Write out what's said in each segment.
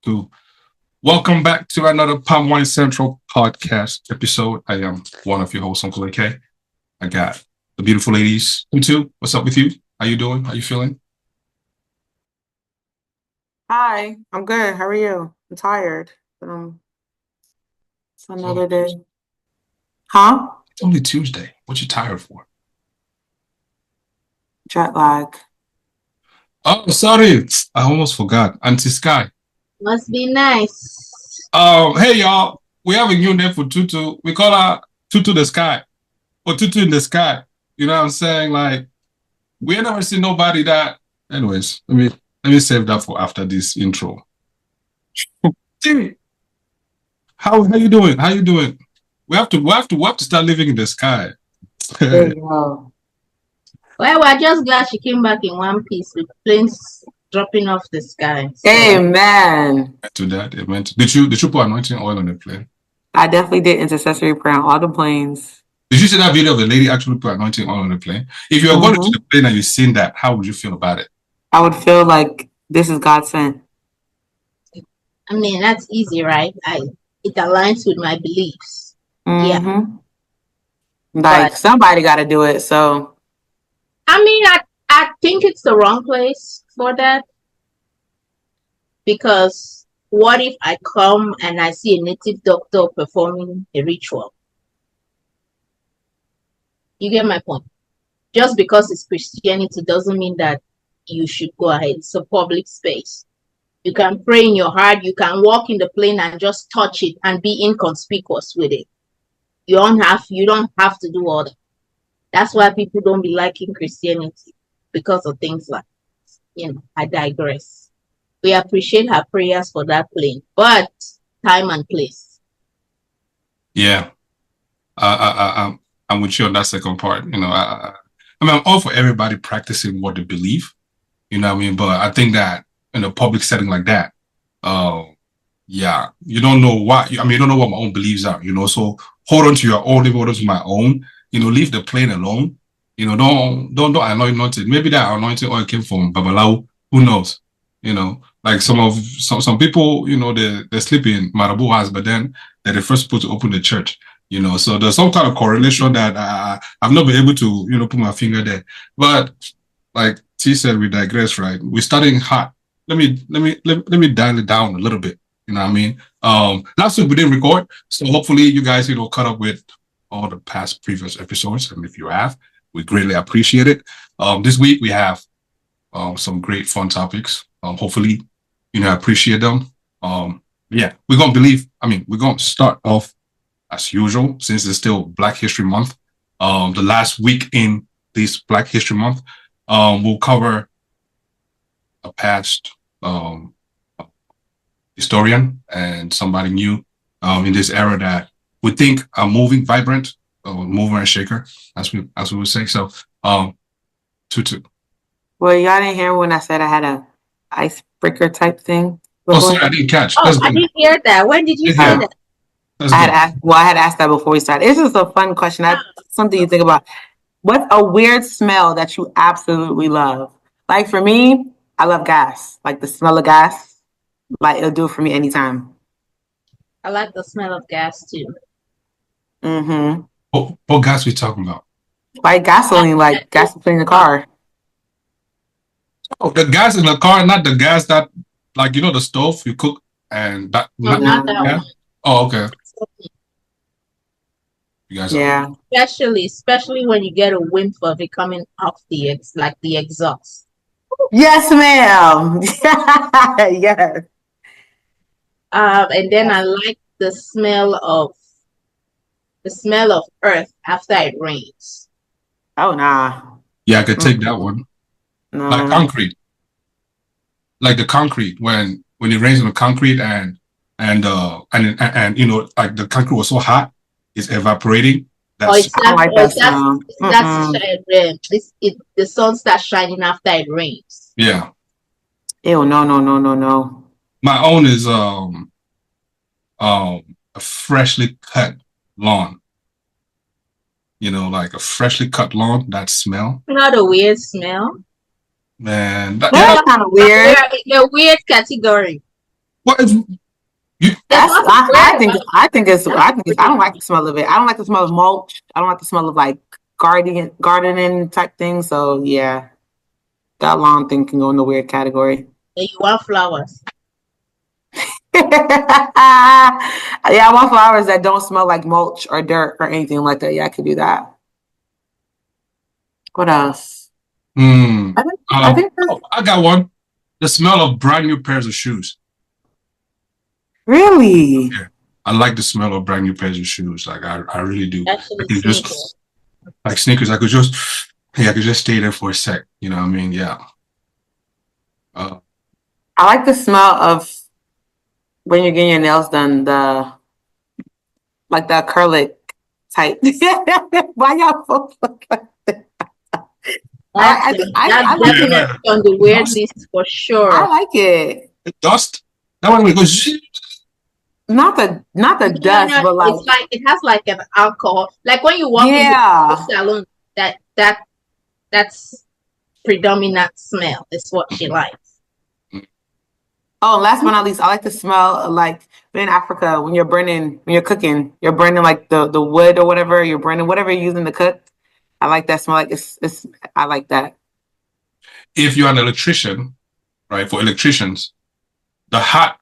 To welcome back to another Palm Wine Central podcast episode. I am one of your hosts, Uncle AK. I got the beautiful ladies. Tutu, what's up with you? How you doing? How you feeling? Hi, I'm good. How are you? I'm tired, but it's another day. Huh? It's only Tuesday. What you tired for? Jet lag. Oh, sorry. I almost forgot. Auntie Sky. Must be nice. Hey y'all. We have a new name for Tutu. We call her Tutu the Sky. Or Tutu in the Sky. You know what I'm saying? Like, we ain't never seen nobody that. Anyways, let me save that for after this intro. Jimmy, how you doing? How you doing? We have to start living in the sky. There you go. Well, we're just glad she came back in one piece with planes dropping off the sky. So. Amen. To that, amen. Did you put anointing oil on the plane? I definitely did intercessory prayer on all the planes. Did you see that video of the lady actually put anointing oil on the plane? If you were going to the plane and you've seen that, how would you feel about it? I would feel like this is God sent. I mean, that's easy, right? It aligns with my beliefs. Yeah. Like, somebody got to do it, so. I mean, I think it's the wrong place for that. Because what if I come and I see a native doctor performing a ritual? You get my point? Just because it's Christianity doesn't mean that you should go ahead. It's a public space. You can pray in your heart. You can walk in the plane and just touch it and be inconspicuous with it. You don't have to do all that. That's why people don't be liking Christianity, because of things like, I digress. We appreciate her prayers for that plane, but time and place. Yeah. I'm with you on that second part. I mean, I'm all for everybody practicing what they believe. You know what I mean? But I think that in a public setting like that, yeah, you don't know what, you don't know what my own beliefs are, so hold on to your own, leave on to my own, leave the plane alone, don't anoint nothing. Maybe that anointing oil came from Babalawo, who knows, like some people, they sleep in Marabu house, but then they're the first people to open the church, so there's some kind of correlation that I've not been able to, put my finger there. But like T said, we digress, right? We're starting hot. Let me dial it down a little bit. You know what I mean? Last week we didn't record, so hopefully you guys, caught up with all the past previous episodes. And if you have, we greatly appreciate it. This week we have some great fun topics. Hopefully, appreciate them. Yeah, we're gonna start off as usual, since it's still Black History Month. The last week in this Black History Month, we'll cover a past historian and somebody new in this era that we think are moving, vibrant, mover and shaker, as we would say. So, Tutu. Well, y'all didn't hear when I said I had a icebreaker type thing before? Oh, sorry, I didn't catch. I didn't hear that. When did you say that? I had asked that before we started. It's just a fun question. Something you think about. What's a weird smell that you absolutely love? Like for me, I love gas. Like the smell of gas. Like it'll do it for me anytime. I like the smell of gas too. Mm-hmm. What gas we talking about? Like gasoline, like gas in the car. Oh, the gas in the car, not the gas that, like, the stove you cook and that. No, not that one. Oh, okay. You guys Especially when you get a whiff of it coming off the exhaust. Yes, ma'am. Yes. And then I like the smell of earth after it rains. Oh nah. Yeah, I could take that one. No. Like concrete. Like the concrete when it rains on the concrete and like the concrete was so hot, it's evaporating. The sun starts shining after it rains. Yeah. Ew, no. My own is a freshly cut lawn. Like a freshly cut lawn, that smell. Not a weird smell. Man, that's kind of weird. The weird category. What if you? I think it's I don't like the smell of it. I don't like the smell of mulch. I don't like the smell of like gardening type things. So yeah, that long thing can go in the weird category. You want flowers. Yeah, I want flowers that don't smell like mulch or dirt or anything like that. Yeah, I could do that. What else? I think I got one. The smell of brand new pairs of shoes. really. Yeah. I like the smell of brand new pairs of shoes. Like I really do. Actually, I can just like sneakers. I could just stay there for a sec. You know what I mean? Yeah. I like the smell of when you're getting your nails done, the acrylic type. Why y'all both look like that? I like it. On the weird list for sure. I like it. The dust. That one goes. Not the dust, but like it's like it has like an alcohol. Like when you walk into the salon, that's predominant smell. Is what she likes. Oh, last but not least, I like the smell of like in Africa when you're cooking, you're burning like the wood or whatever, you're burning whatever you're using to cook. I like that smell. Like I like that. If you're an electrician, right? For electricians, the hot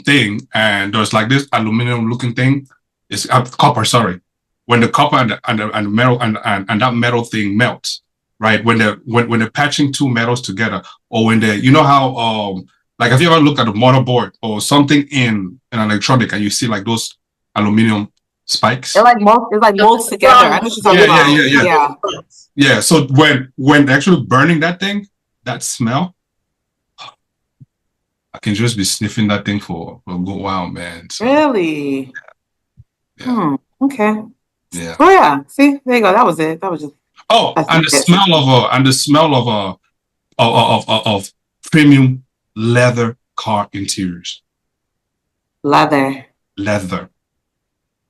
thing, and there's like this aluminum looking thing. It's copper, sorry. When the copper and the metal and that metal thing melts, right? When they're patching two metals together, or when they, you know how like, have you ever looked at a motherboard or something in an electronic and you see like those aluminum spikes? It's like molds together. I know what you're talking about. Yeah. So when they're actually burning that thing, that smell, I can just be sniffing that thing for a good while, man. So, really? Yeah. Okay. Yeah. Oh yeah. See, there you go. That was it. That was just. Oh, and the smell of premium leather car interiors. Leather.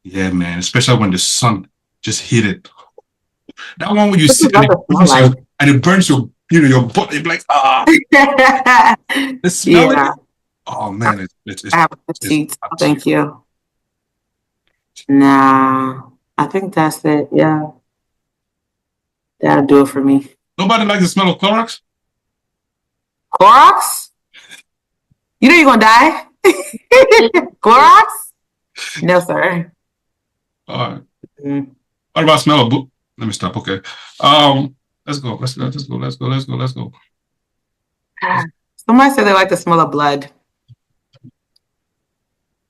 Yeah, man. Especially when the sun just hit it. That one when you sit and it burns your butt. It's like the smell. Yeah. Oh man, it's thank you. Nah, I think that's it. Yeah. That'll do it for me. Nobody likes the smell of Clorox? Clorox? You know you're gonna die? Clorox? No, sir. All right. What about smell of boot? Let me stop. Okay. Let's go. Somebody said they like the smell of blood.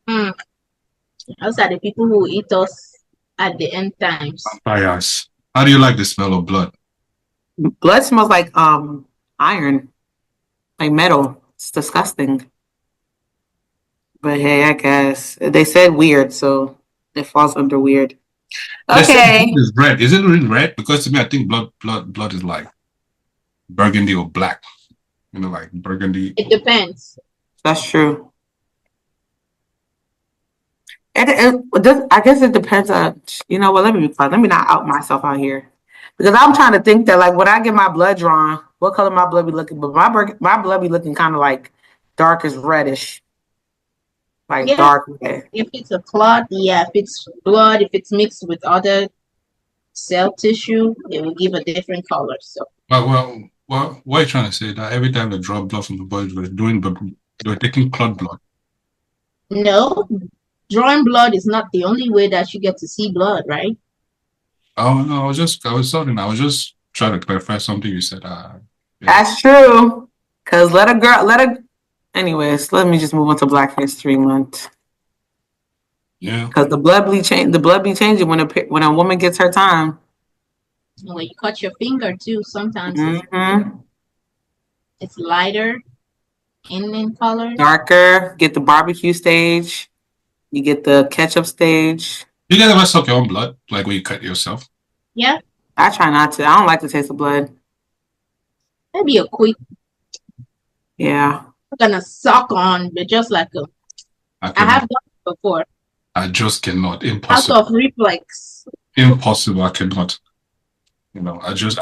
Those are the people who eat us at the end times. Vampires. How do you like the smell of blood? Blood smells like iron, like metal. It's disgusting. But hey, I guess they said weird, so it falls under weird. Okay. Is red. Is it really red? Because to me, I think blood is like burgundy or black. You know, like burgundy. It depends. That's true. I guess it depends on, you know what, let me be fun. Let me not out myself out here. Because I'm trying to think that like when I get my blood drawn, what color my blood be looking? But my blood be looking kind of like dark as reddish. Like dark red. If it's a clot, yeah. If it's blood, if it's mixed with other cell tissue, it will give a different color. So well, what are you trying to say? That every time they draw blood from the body, they're taking clot blood? No. Drawing blood is not the only way that you get to see blood, right? Oh no, I was just trying to clarify something you said. Yeah. That's true. Cause anyways, let me just move on to Black History Month. Yeah. Cause the blood be changing when a woman gets her time. When you cut your finger too, sometimes it's lighter in color. Darker, get the barbecue stage. You get the ketchup stage. You guys ever suck your own blood, like when you cut yourself? Yeah. I try not to. I don't like the taste of blood. That'd be a quick. Yeah. I'm gonna suck on, but just like I have done it before. I just cannot. Impossible. Out of reflex. Impossible. I cannot. You know, I just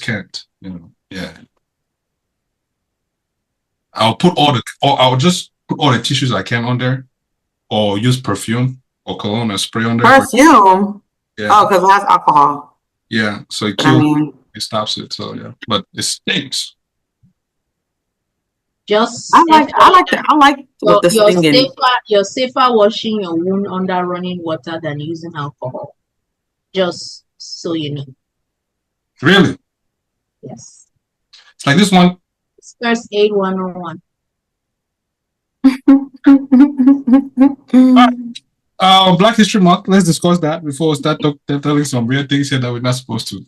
can't. You know, yeah. I'll put or I'll just put all the tissues I can on there, or use perfume or cologne and spray on there. Perfume? Yeah. Oh, because it has alcohol. Yeah, so it But kills, it stops it. So yeah, but it stinks. Just I like with the stinging. you're safer washing your wound under running water than using alcohol. Just so you know. Really? Yes. It's like this one. It's first aid 101. Black History Month. Let's discuss that before we start telling some weird things here that we're not supposed to.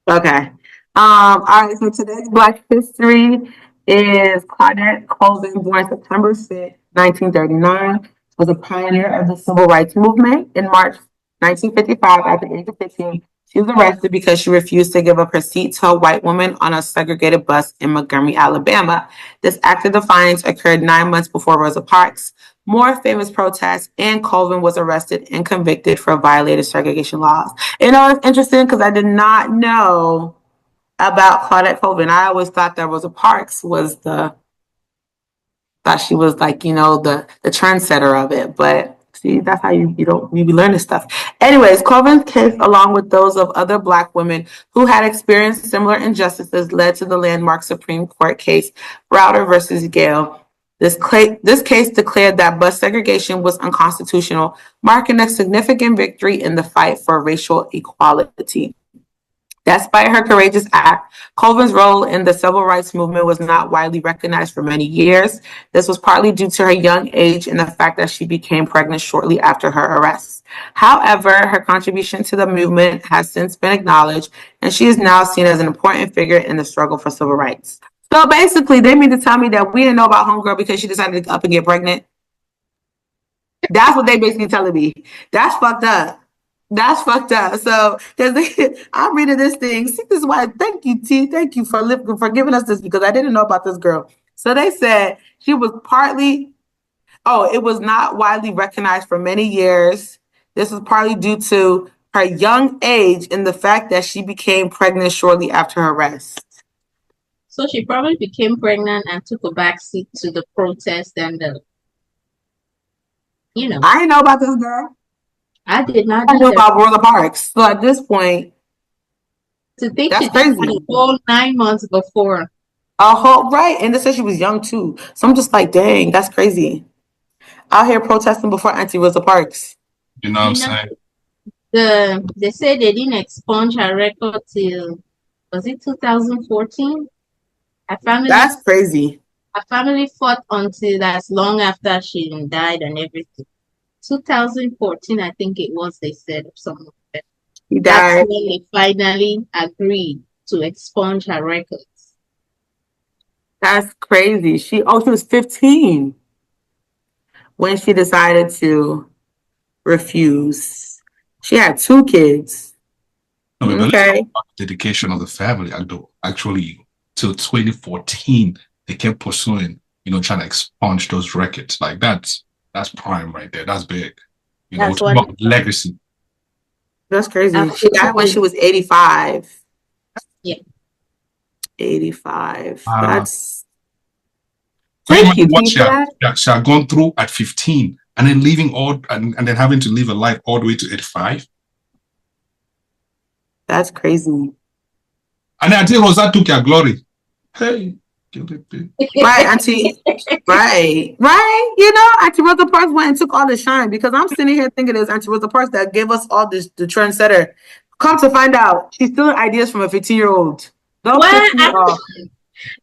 Okay. All right. So today's Black History is Claudette Colvin, born September 6, 1939, was a pioneer of the Civil Rights Movement. In March 1955, at the age of 15, she was arrested because she refused to give up her seat to a white woman on a segregated bus in Montgomery, Alabama. This act of defiance occurred 9 months before Rosa Parks' more famous protests, and Colvin was arrested and convicted for violating segregation laws. You know, it's interesting because I did not know about Claudette Colvin. I always thought that Rosa Parks was thought she was like, you know, the trendsetter of it. But see, that's how you be learning stuff. Anyways, Colvin's case, along with those of other Black women who had experienced similar injustices, led to the landmark Supreme Court case, Browder versus Gale. This case declared that bus segregation was unconstitutional, marking a significant victory in the fight for racial equality. Despite her courageous act, Colvin's role in the civil rights movement was not widely recognized for many years. This was partly due to her young age and the fact that she became pregnant shortly after her arrest. However, her contribution to the movement has since been acknowledged, and she is now seen as an important figure in the struggle for civil rights. So basically, they mean to tell me that we didn't know about Homegirl because she decided to get up and get pregnant. That's what they basically telling me. That's fucked up. That's fucked up. So, because I'm reading this thing. See, this is why. Thank you, T. Thank you for giving us this because I didn't know about this girl. So they said she was partly. Oh, it was not widely recognized for many years. This was partly due to her young age and the fact that she became pregnant shortly after her arrest. So she probably became pregnant and took a backseat to the protest and the, you know. I didn't know about this girl. I did not. I knew about Rosa Parks. So at this point, to think that's she crazy. did a whole 9 months before. A whole right, and they said she was young too. So I'm just like, dang, that's crazy. Out here protesting before Auntie Rosa Parks. You know what I'm saying? They said they didn't expunge her record till, was it 2014? That's crazy. Her family fought until as long after she died and everything. 2014, I think it was, they said, or something like that. He died. That's when they finally agreed to expunge her records. That's crazy. She was 15 when she decided to refuse. She had 2 kids. No, okay. Dedication of the family, actually, till 2014, they kept pursuing, trying to expunge those records. Like that's prime right there. That's big. That's about legacy. That's crazy. She died when she was 85. Yeah. 85. That's thank you. What she had gone through at 15 and then leaving and then having to live a life all the way to 85. That's crazy. And until Rosa took your glory. Hey. Right, Auntie. Right. Auntie Rosa Parks went and took all the shine because I'm sitting here thinking it's Auntie Rosa Parks that gave us all this, the trendsetter. Come to find out, she's stealing ideas from a 15-year-old. Don't piss me off.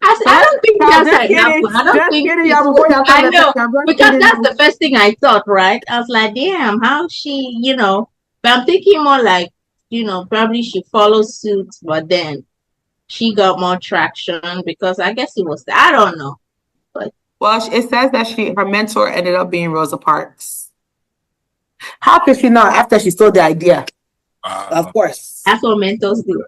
I don't think that's an example. I don't think I know because that's the first thing I thought, right? I was like, damn, how she, but I'm thinking more like, probably she follows suit, but then she got more traction because I guess it was, I don't know. But well, it says that her mentor ended up being Rosa Parks. How could she not after she stole the idea? Of course. That's what mentors do.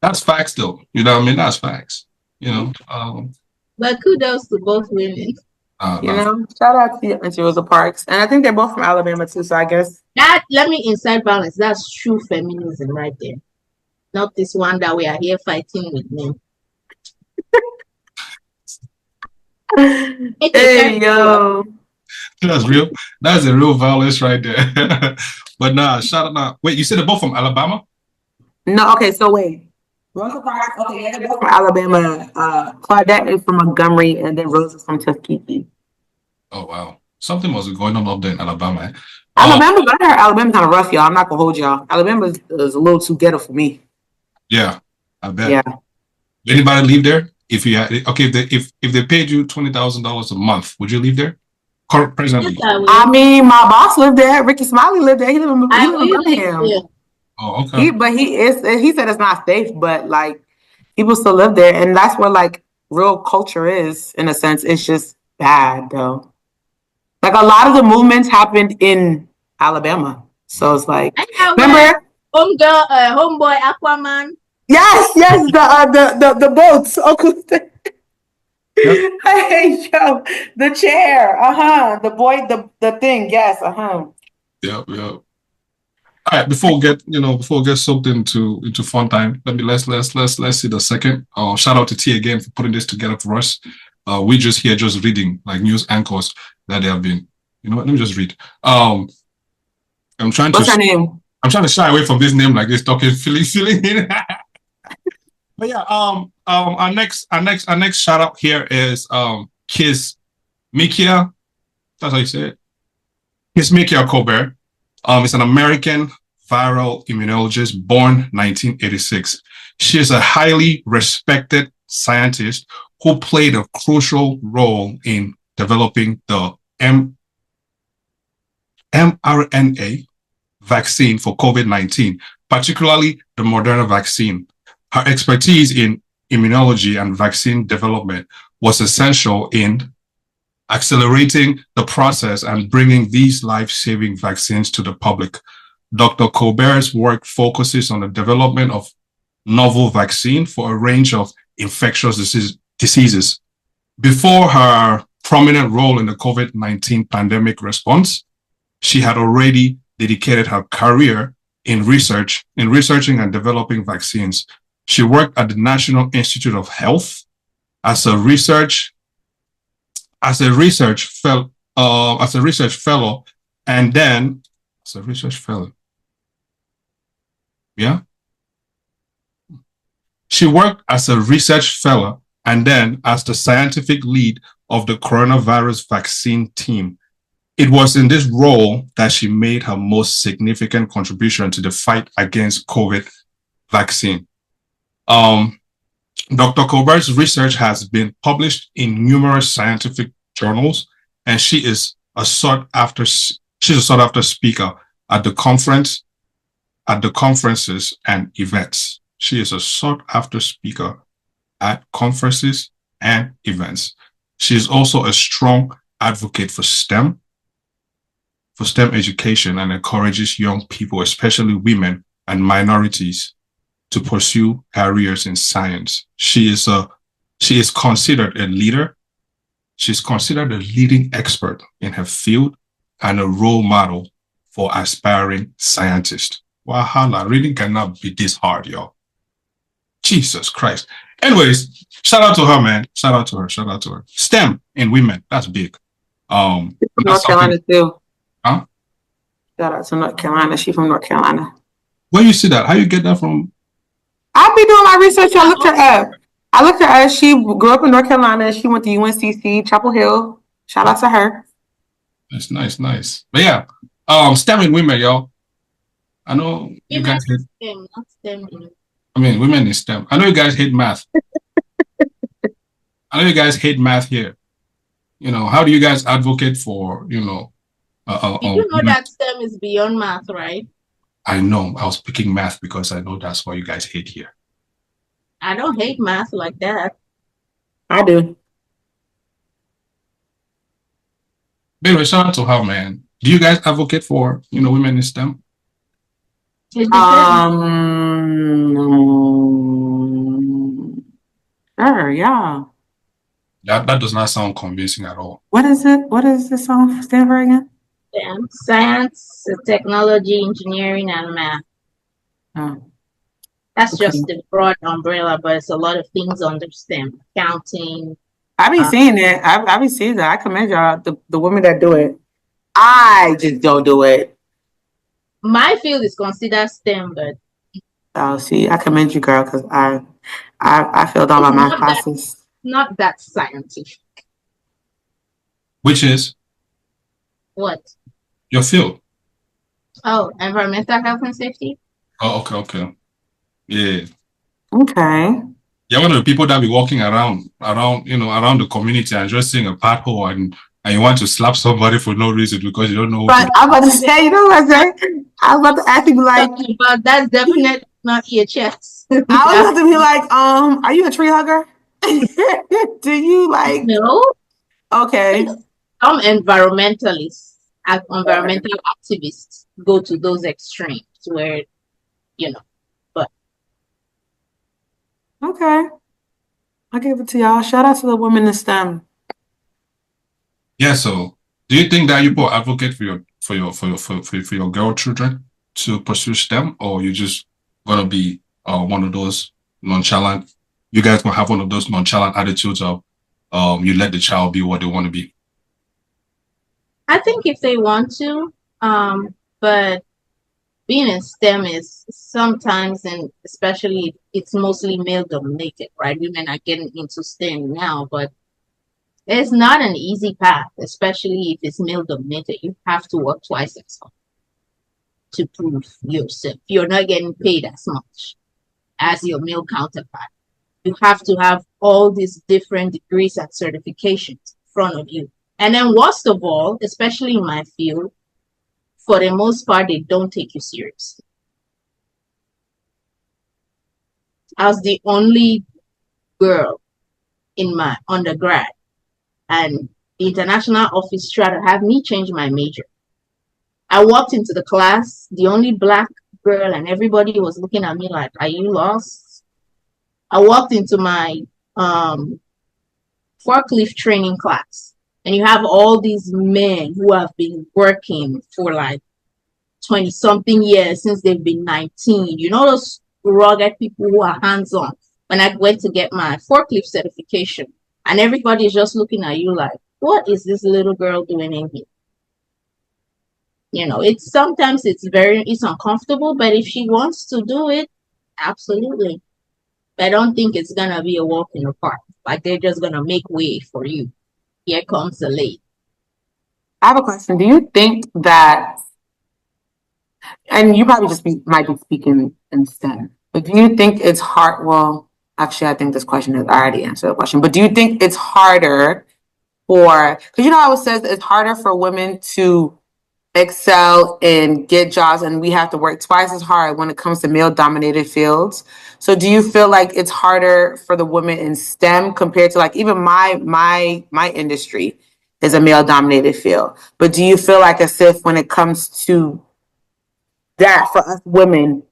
That's facts though. You know what I mean? That's facts. But kudos to both women. Shout out to Auntie Rosa Parks. And I think they're both from Alabama too, so I guess. Let me inside balance. That's true feminism right there. Not this one that we are here fighting with men. Hey, yo. That's real. That's a real violence right there. But nah, shout out. Nah. Wait, you said they're both from Alabama? No, okay, so wait. Rosa Parks, okay, yeah, they're both from Alabama. Claudette is from Montgomery, and then Rose is from Tuskegee. Oh wow, something must be going on up there in Alabama. Eh? Alabama kind of rough, y'all. I'm not gonna hold y'all. Alabama is a little too ghetto for me. Yeah, I bet. Yeah. Anybody leave there? If you had okay, if they paid you $20,000 a month, would you leave there? Presently. I mean, my boss lived there. Ricky Smiley lived there. He lived in Birmingham. Yeah. Oh, okay. He said it's not safe, but like people still live there, and that's where like real culture is in a sense. It's just bad though. Like a lot of the movements happened in Alabama, so it's like remember homeboy Aquaman. Yes, the boats. Yep. Hey, yo, the chair. The boy, the thing. Yes. Yep. All right. Before we get soaked into fun time, let's see the second. Shout out to T again for putting this together for us. We just reading like news anchors that they have been. You know what? Let me just read. I'm trying What's her name? I'm trying to shy away from this name like this, talking feeling. But yeah, our next shout out here is Kiss Michele. That's how you say it. Kiss Michele Colbert. Is an American viral immunologist born 1986. She is a highly respected scientist who played a crucial role in developing the mRNA vaccine for COVID-19, particularly the Moderna vaccine. Her expertise in immunology and vaccine development was essential in accelerating the process and bringing these life-saving vaccines to the public. Dr. Colbert's work focuses on the development of novel vaccine for a range of infectious diseases. Before her prominent role in the COVID-19 pandemic response, she had already dedicated her career in researching and developing vaccines. She worked at the National Institute of Health as a research fellow, and then as a research fellow. Yeah. She worked as a research fellow and then as the scientific lead of the coronavirus vaccine team. It was in this role that she made her most significant contribution to the fight against COVID vaccine. Dr. Colbert's research has been published in numerous scientific journals, and she is a sought after speaker at the conferences and events. She is a sought after speaker at conferences and events. She is also a strong advocate for STEM education, and encourages young people, especially women and minorities, to pursue careers in science. She is considered a leader. She's considered a leading expert in her field and a role model for aspiring scientists. Wahala, reading cannot be this hard, y'all. Jesus Christ. Anyways, shout out to her, man. Shout out to her. STEM in women, that's big. North Carolina too. Huh? Shout out to North Carolina. She's from North Carolina. Where you see that? How you get that from? I've been doing my research. I looked her up. She grew up in North Carolina. She went to UNCC, Chapel Hill. Shout out to her. That's nice. But yeah, STEM in women, y'all. I know you guys hate STEM, not STEM. I mean, women in STEM. I know you guys hate math. I know you guys hate math here. You know, how do you guys advocate for, you know that STEM is beyond math, right? I know. I was picking math because I know that's what you guys hate here. I don't hate math like that. I do. Anyway, shout out to her, man. Do you guys advocate for, women in STEM? Sure, yeah. That does not sound convincing at all. What is it? What does this song stand for again? STEM, science, technology, engineering, and math. Oh. That's just the broad umbrella, but it's a lot of things under STEM. Accounting, I be seeing it. I be seeing that. I commend y'all, the women that do it. I just don't do it. My field is considered STEM, but Oh, see, I commend you, girl, because I failed all my it's math not that classes. not that scientific. Which is What? your field. Oh, environmental health and safety. Oh, okay. Yeah. Okay. You're one of the people that be walking around, around the community and just seeing a pothole and you want to slap somebody for no reason because you don't know what to But do. I'm about to say, you know what I'm saying? I was about to ask you, like, But that's definitely not EHS. I was about to be like, are you a tree hugger? Do you like, No, okay. some environmentalists, environmental activists go to those extremes where, but Okay. I'll give it to y'all. Shout out to the women in STEM. Yeah, so do you think that you will advocate for your girl children to pursue STEM, or you just gonna be one of those nonchalant? You guys gonna have one of those nonchalant attitudes of you let the child be what they want to be. I think if they want to, but being in STEM is sometimes, and especially it's mostly male dominated, right? Women are getting into STEM now, but it's not an easy path, especially if it's male dominated. You have to work twice as hard to prove yourself. You're not getting paid as much as your male counterpart. You have to have all these different degrees and certifications in front of you. And then worst of all, especially in my field, for the most part, they don't take you seriously. I was the only girl in my undergrad, and the international office tried to have me change my major. I walked into the class, the only black girl, and everybody was looking at me like, are you lost? I walked into my forklift training class, and you have all these men who have been working for like 20 something years since they've been 19. You know, those rugged people who are hands on. When I went to get my forklift certification, and everybody is just looking at you like, what is this little girl doing in here? It's sometimes it's uncomfortable, but if she wants to do it, absolutely. But I don't think it's gonna be a walk in the park. Like they're just gonna make way for you. Here comes the lady. I have a question. Do you think that, and you probably might be speaking in STEM, but do you think it's hard? Well, actually, I think this question has already answered the question, but do you think it's harder because how it says it's harder for women to excel and get jobs, and we have to work twice as hard when it comes to male dominated fields? So do you feel like it's harder for the women in STEM compared to, like, even my industry is a male dominated field, but do you feel like as if when it comes to that, for us women,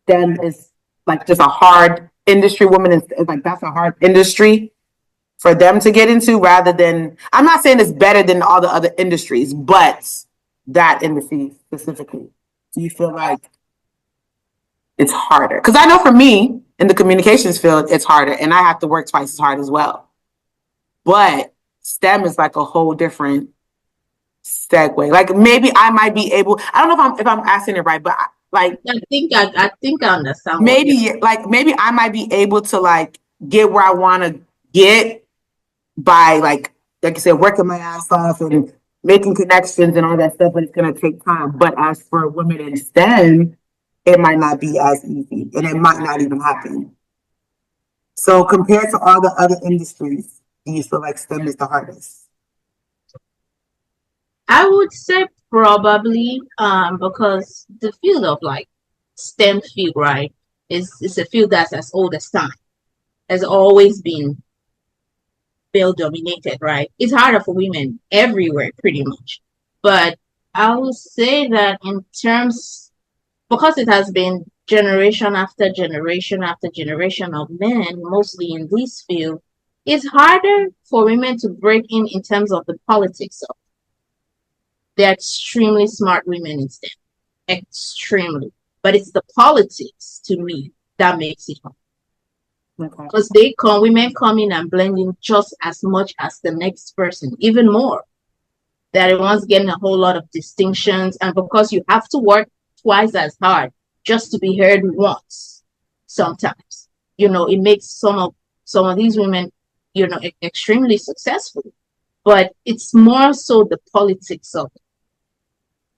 STEM is like just a hard industry? Women is like, that's a hard industry for them to get into, rather than, I'm not saying it's better than all the other industries, but that industry specifically, do you feel like it's harder? Because I know for me in the communications field, it's harder, and I have to work twice as hard as well. But STEM is like a whole different segue. Like, maybe I might be able, I don't know if I'm asking it right, but like, I think I understand. maybe I might be able to like get where I want to get by like I said, working my ass off and making connections and all that stuff, but it's gonna take time. But as for women in STEM, it might not be as easy, and it might not even happen. So compared to all the other industries, do you feel like STEM is the hardest? I would say probably because the field of like STEM field, right, is a field that's as old as time. Has always been male dominated, right? It's harder for women everywhere pretty much. But I would say that in terms, because it has been generation after generation after generation of men, mostly in this field, it's harder for women to break in terms of the politics of. They're extremely smart women instead. Extremely. But it's the politics to me that makes it hard. Okay. Because women come in and blend in just as much as the next person, even more. They're the ones getting a whole lot of distinctions, and because you have to work twice as hard just to be heard once, sometimes, it makes some of these women, extremely successful. But it's more so the politics of it.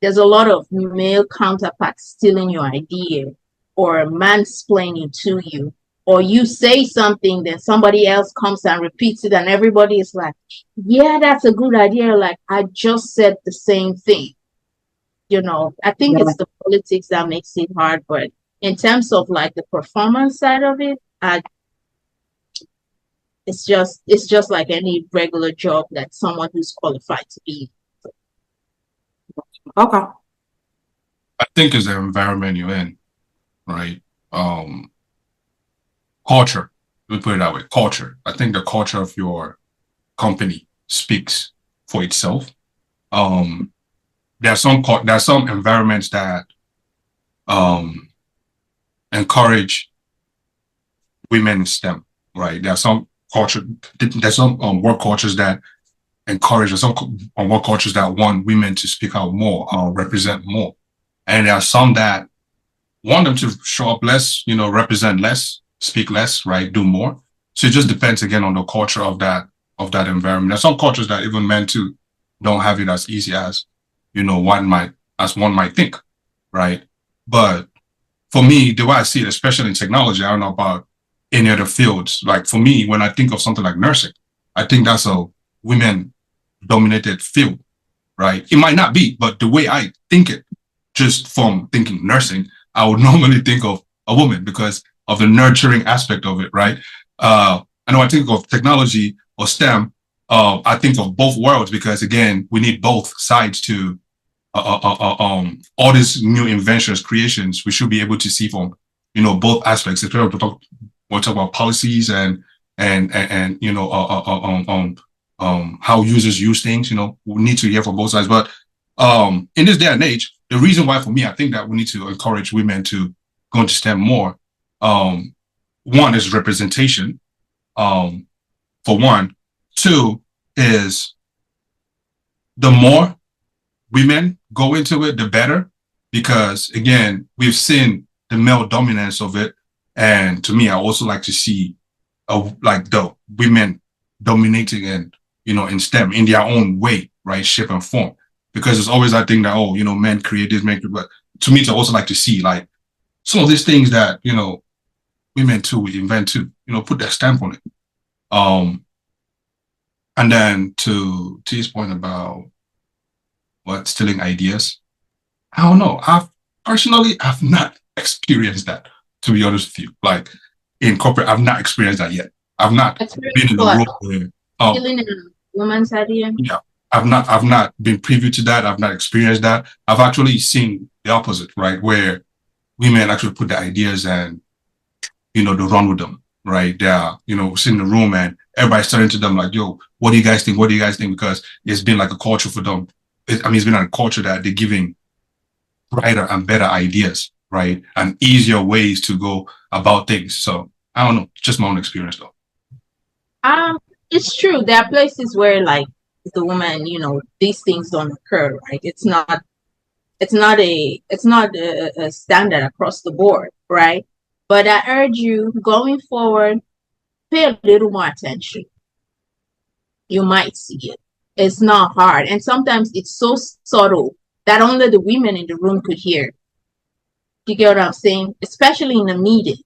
There's a lot of male counterparts stealing your idea or mansplaining to you, or you say something, then somebody else comes and repeats it, and everybody is like, yeah, that's a good idea. Like, I just said the same thing. I think it's the politics that makes it hard. But in terms of like the performance side of it, it's just like any regular job that someone who's qualified to be. Okay. I think it's the environment you're in, right? Culture. Let me put it that way. Culture. I think the culture of your company speaks for itself. There are some environments that encourage women in STEM, right? There's some work cultures that encourage, or some work cultures that want women to speak out more, represent more, and there are some that want them to show up less, represent less, speak less, right? Do more. So it just depends again on the culture of that environment. There's some cultures that even men too don't have it as easy as one might think, right? But for me, the way I see it, especially in technology, I don't know about any other fields. Like for me, when I think of something like nursing, I think that's a women-dominated field, right? It might not be, but the way I think it, just from thinking nursing, I would normally think of a woman because of the nurturing aspect of it, right? I know I think of technology or STEM, I think of both worlds because again, we need both sides to all these new inventions, creations. We should be able to see from both aspects. If we'll talk about policies and how users use things. We need to hear from both sides. But in this day and age, the reason why for me, I think that we need to encourage women to go into STEM more. One is representation. For one. Two is the more women go into it, the better, because again, we've seen the male dominance of it. And to me, I also like to see like the women dominating and, in STEM in their own way, right? Shape and form. Because it's always that thing that, men create this, men create, but to me, to also like to see like some of these things that, women too, we invent too, put their stamp on it. And then to his point about stealing ideas, I don't know. I've not experienced that, to be honest with you. Like in corporate, I've not experienced that yet. I've not been in the role where stealing a woman's idea. Yeah. I've not been privy to that. I've not experienced that. I've actually seen the opposite, right? Where women actually put the ideas and they run with them. Right, they're sitting in the room and everybody's turning to them like, "Yo, what do you guys think? What do you guys think?" Because it's been like a culture for them. It's been a culture that they're giving brighter and better ideas, right, and easier ways to go about things. So I don't know, just my own experience though. It's true. There are places where like the woman, these things don't occur, right? It's not a standard across the board, right? But I urge you, going forward, pay a little more attention. You might see it. It's not hard. And sometimes it's so subtle that only the women in the room could hear. You get what I'm saying? Especially in a meeting.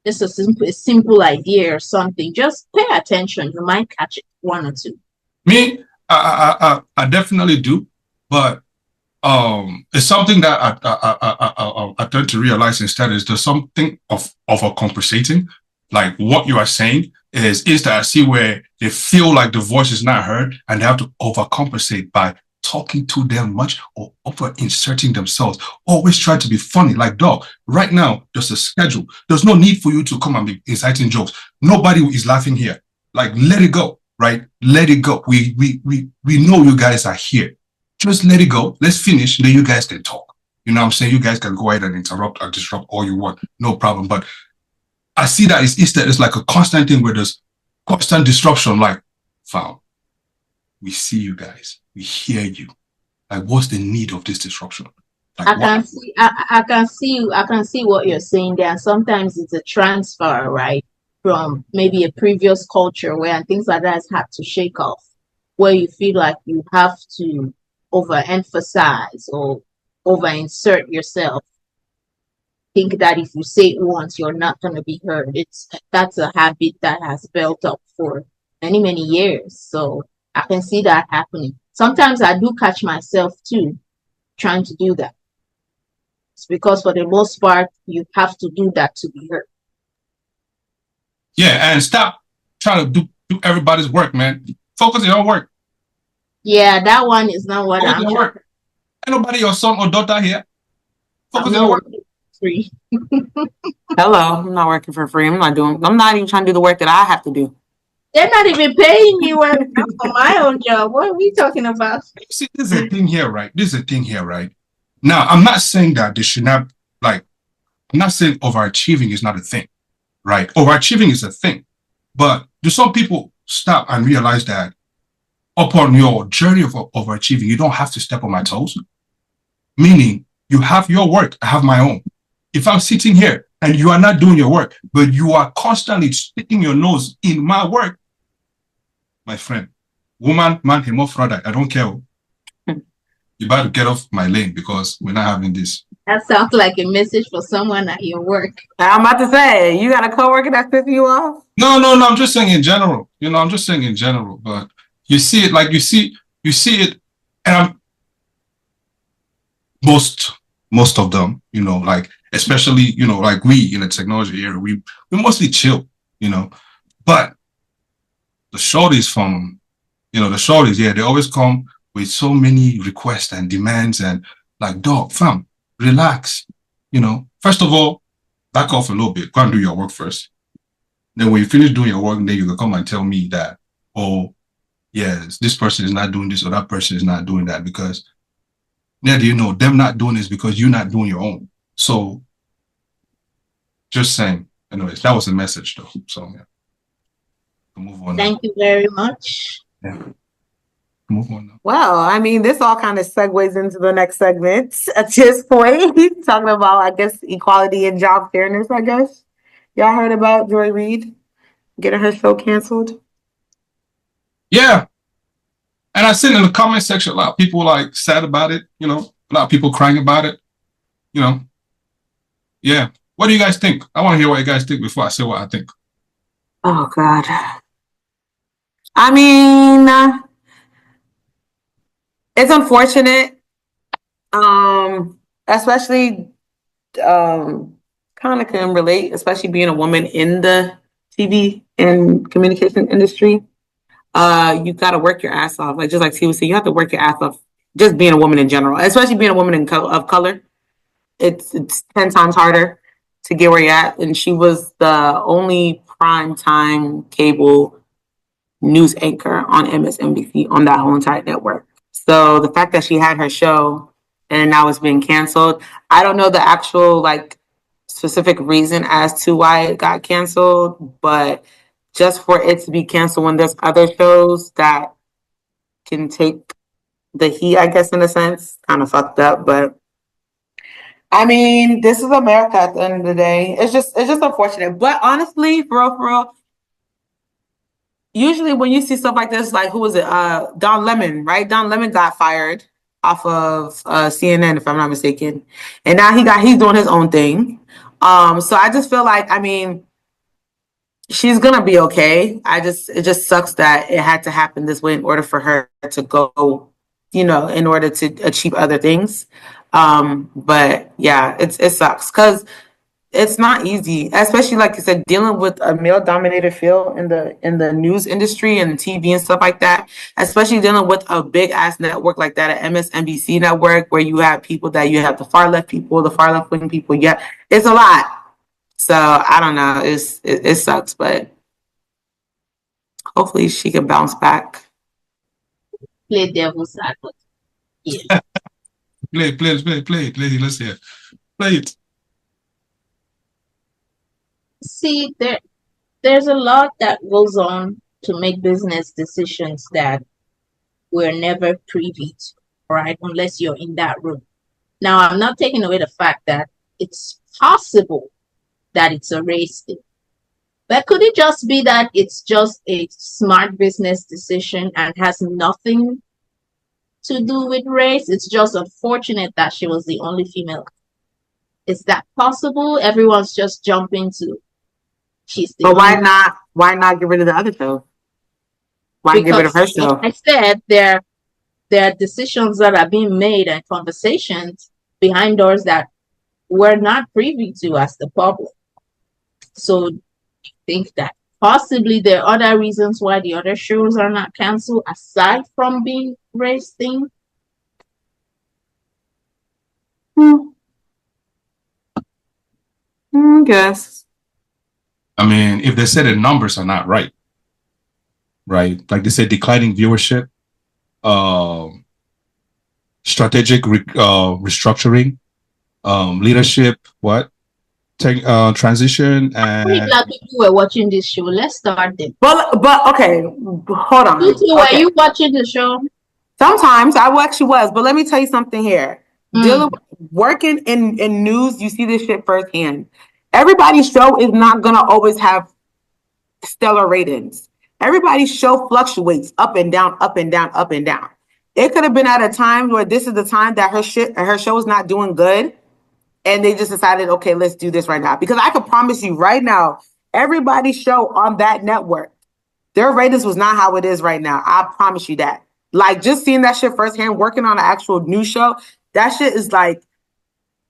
Just a simple idea or something. Just pay attention. You might catch it, one or two. Me, I definitely do. But it's something that I tend to realize instead is there's something of a compensating, like what you are saying is that I see where they feel like the voice is not heard and they have to overcompensate by talking to them much or over inserting themselves, always try to be funny. Like, dog, right now, there's a schedule. There's no need for you to come and be inciting jokes. Nobody is laughing here. Like, let it go, right? Let it go. We know you guys are here. Just let it go. Let's finish. Then you guys can talk. You know what I'm saying? You guys can go ahead and interrupt or disrupt all you want. No problem. But I see that it's like a constant thing where there's constant disruption. Like, fam, we see you guys, we hear you. Like, what's the need of this disruption? Like, I can see, I can see what you're saying there. Sometimes it's a transfer, right, from maybe a previous culture where things like that has had to shake off, where you feel like you have to overemphasize or overinsert yourself. Think that if you say it once, you're not going to be heard. That's a habit that has built up for many, many years. So I can see that happening. Sometimes I do catch myself too trying to do that. It's because for the most part, you have to do that to be heard. yeah, and stop trying to do everybody's work, man. Focus on your own work. Yeah, that one is not what Focus on I'm your work. Ain't nobody your son or daughter here. Focus on your work. free. Hello, I'm not working for free. I'm not even trying to do the work that I have to do. They're not even paying me for my own job. What are we talking about? See, this is a thing here, right? This is a thing here, right? Now, I'm not saying that they should not, like, I'm not saying overachieving is not a thing, right? Overachieving is a thing. But do some people stop and realize that upon your journey of overachieving, you don't have to step on my toes? Meaning, you have your work, I have my own. If I'm sitting here and you are not doing your work, but you are constantly sticking your nose in my work, my friend, woman, man, hemophrodites, I don't care. You better get off my lane because we're not having this. That sounds like a message for someone at your work. I'm about to say, you got a coworker that's pissing you off? No, I'm just saying in general. I'm just saying in general. But you see it, like you see it, and most of them, like especially, like we in the technology area, we mostly chill, But the shorties yeah, they always come with so many requests and demands and like, dog, fam, relax. First of all, back off a little bit, go and do your work first. Then when you finish doing your work, then you can come and tell me that, oh, yes, this person is not doing this or that person is not doing that, because them not doing this because you're not doing your own. So just saying. Anyways, that was the message though. So yeah. We'll move on. Thank you very much. Yeah. Move on now. Well, I mean, this all kind of segues into the next segment at this point. Talking about, I guess, equality and job fairness, I guess. Y'all heard about Joy Reid getting her show canceled? Yeah. And I seen in the comment section, a lot of people like sad about it, a lot of people crying about it, Yeah. What do you guys think? I want to hear what you guys think before I say what I think. Oh, God. I mean, it's unfortunate, especially kind of can relate, especially being a woman in the TV and communication industry. You got to work your ass off. Like, just like T was saying, you have to work your ass off just being a woman in general, especially being a woman of color. It's 10 times harder to get where you're at. And she was the only primetime cable news anchor on MSNBC on that whole entire network. So the fact that she had her show and now it's being canceled, I don't know the actual specific reason as to why it got canceled, but just for it to be canceled when there's other shows that can take the heat, I guess, in a sense, kind of fucked up. But I mean, this is America at the end of the day. It's just unfortunate. But honestly, for real, usually when you see stuff like this, like who was it? Don Lemon, right? Don Lemon got fired off of CNN, if I'm not mistaken. And now he's doing his own thing. So I just feel like, I mean, she's gonna be okay. It just sucks that it had to happen this way in order for her to go, in order to achieve other things. But yeah, it sucks because it's not easy, especially like you said, dealing with a male-dominated field in the news industry and TV and stuff like that. Especially dealing with a big-ass network like that, an MSNBC network, where you have people that you have the far left people, the far left wing people. Yeah, it's a lot. So I don't know. It sucks, but hopefully she can bounce back. Play devil's advocate. Yeah. Play. Let's hear. Play it. See, there's a lot that goes on to make business decisions that we're never privy to, right? Unless you're in that room. Now, I'm not taking away the fact that it's possible that it's a race thing. But could it just be that it's just a smart business decision and has nothing to do with race? It's just unfortunate that she was the only female. Is that possible? Everyone's just jumping to she's the But only. why not get rid of the other show? Why get rid of her Because, like show? I said, there are decisions that are being made and conversations behind doors that we're not privy to as the public. So I think that possibly there are other reasons why the other shows are not canceled aside from being race thing. Guess. I mean, if they say the numbers are not right, like they said, declining viewership, strategic restructuring, leadership, transition, How many and black people were watching this show? Let's start there. But okay, hold on. Tutu, were you watching the show? Sometimes I actually was, but let me tell you something here. Working in news, you see this shit firsthand. Everybody's show is not gonna always have stellar ratings. Everybody's show fluctuates up and down, up and down, up and down. It could have been at a time where this is the time that her show is not doing good, and they just decided, okay, let's do this right now. Because I can promise you right now, everybody's show on that network, their ratings was not how it is right now. I promise you that. Like, just seeing that shit firsthand, working on an actual news show, that shit is like,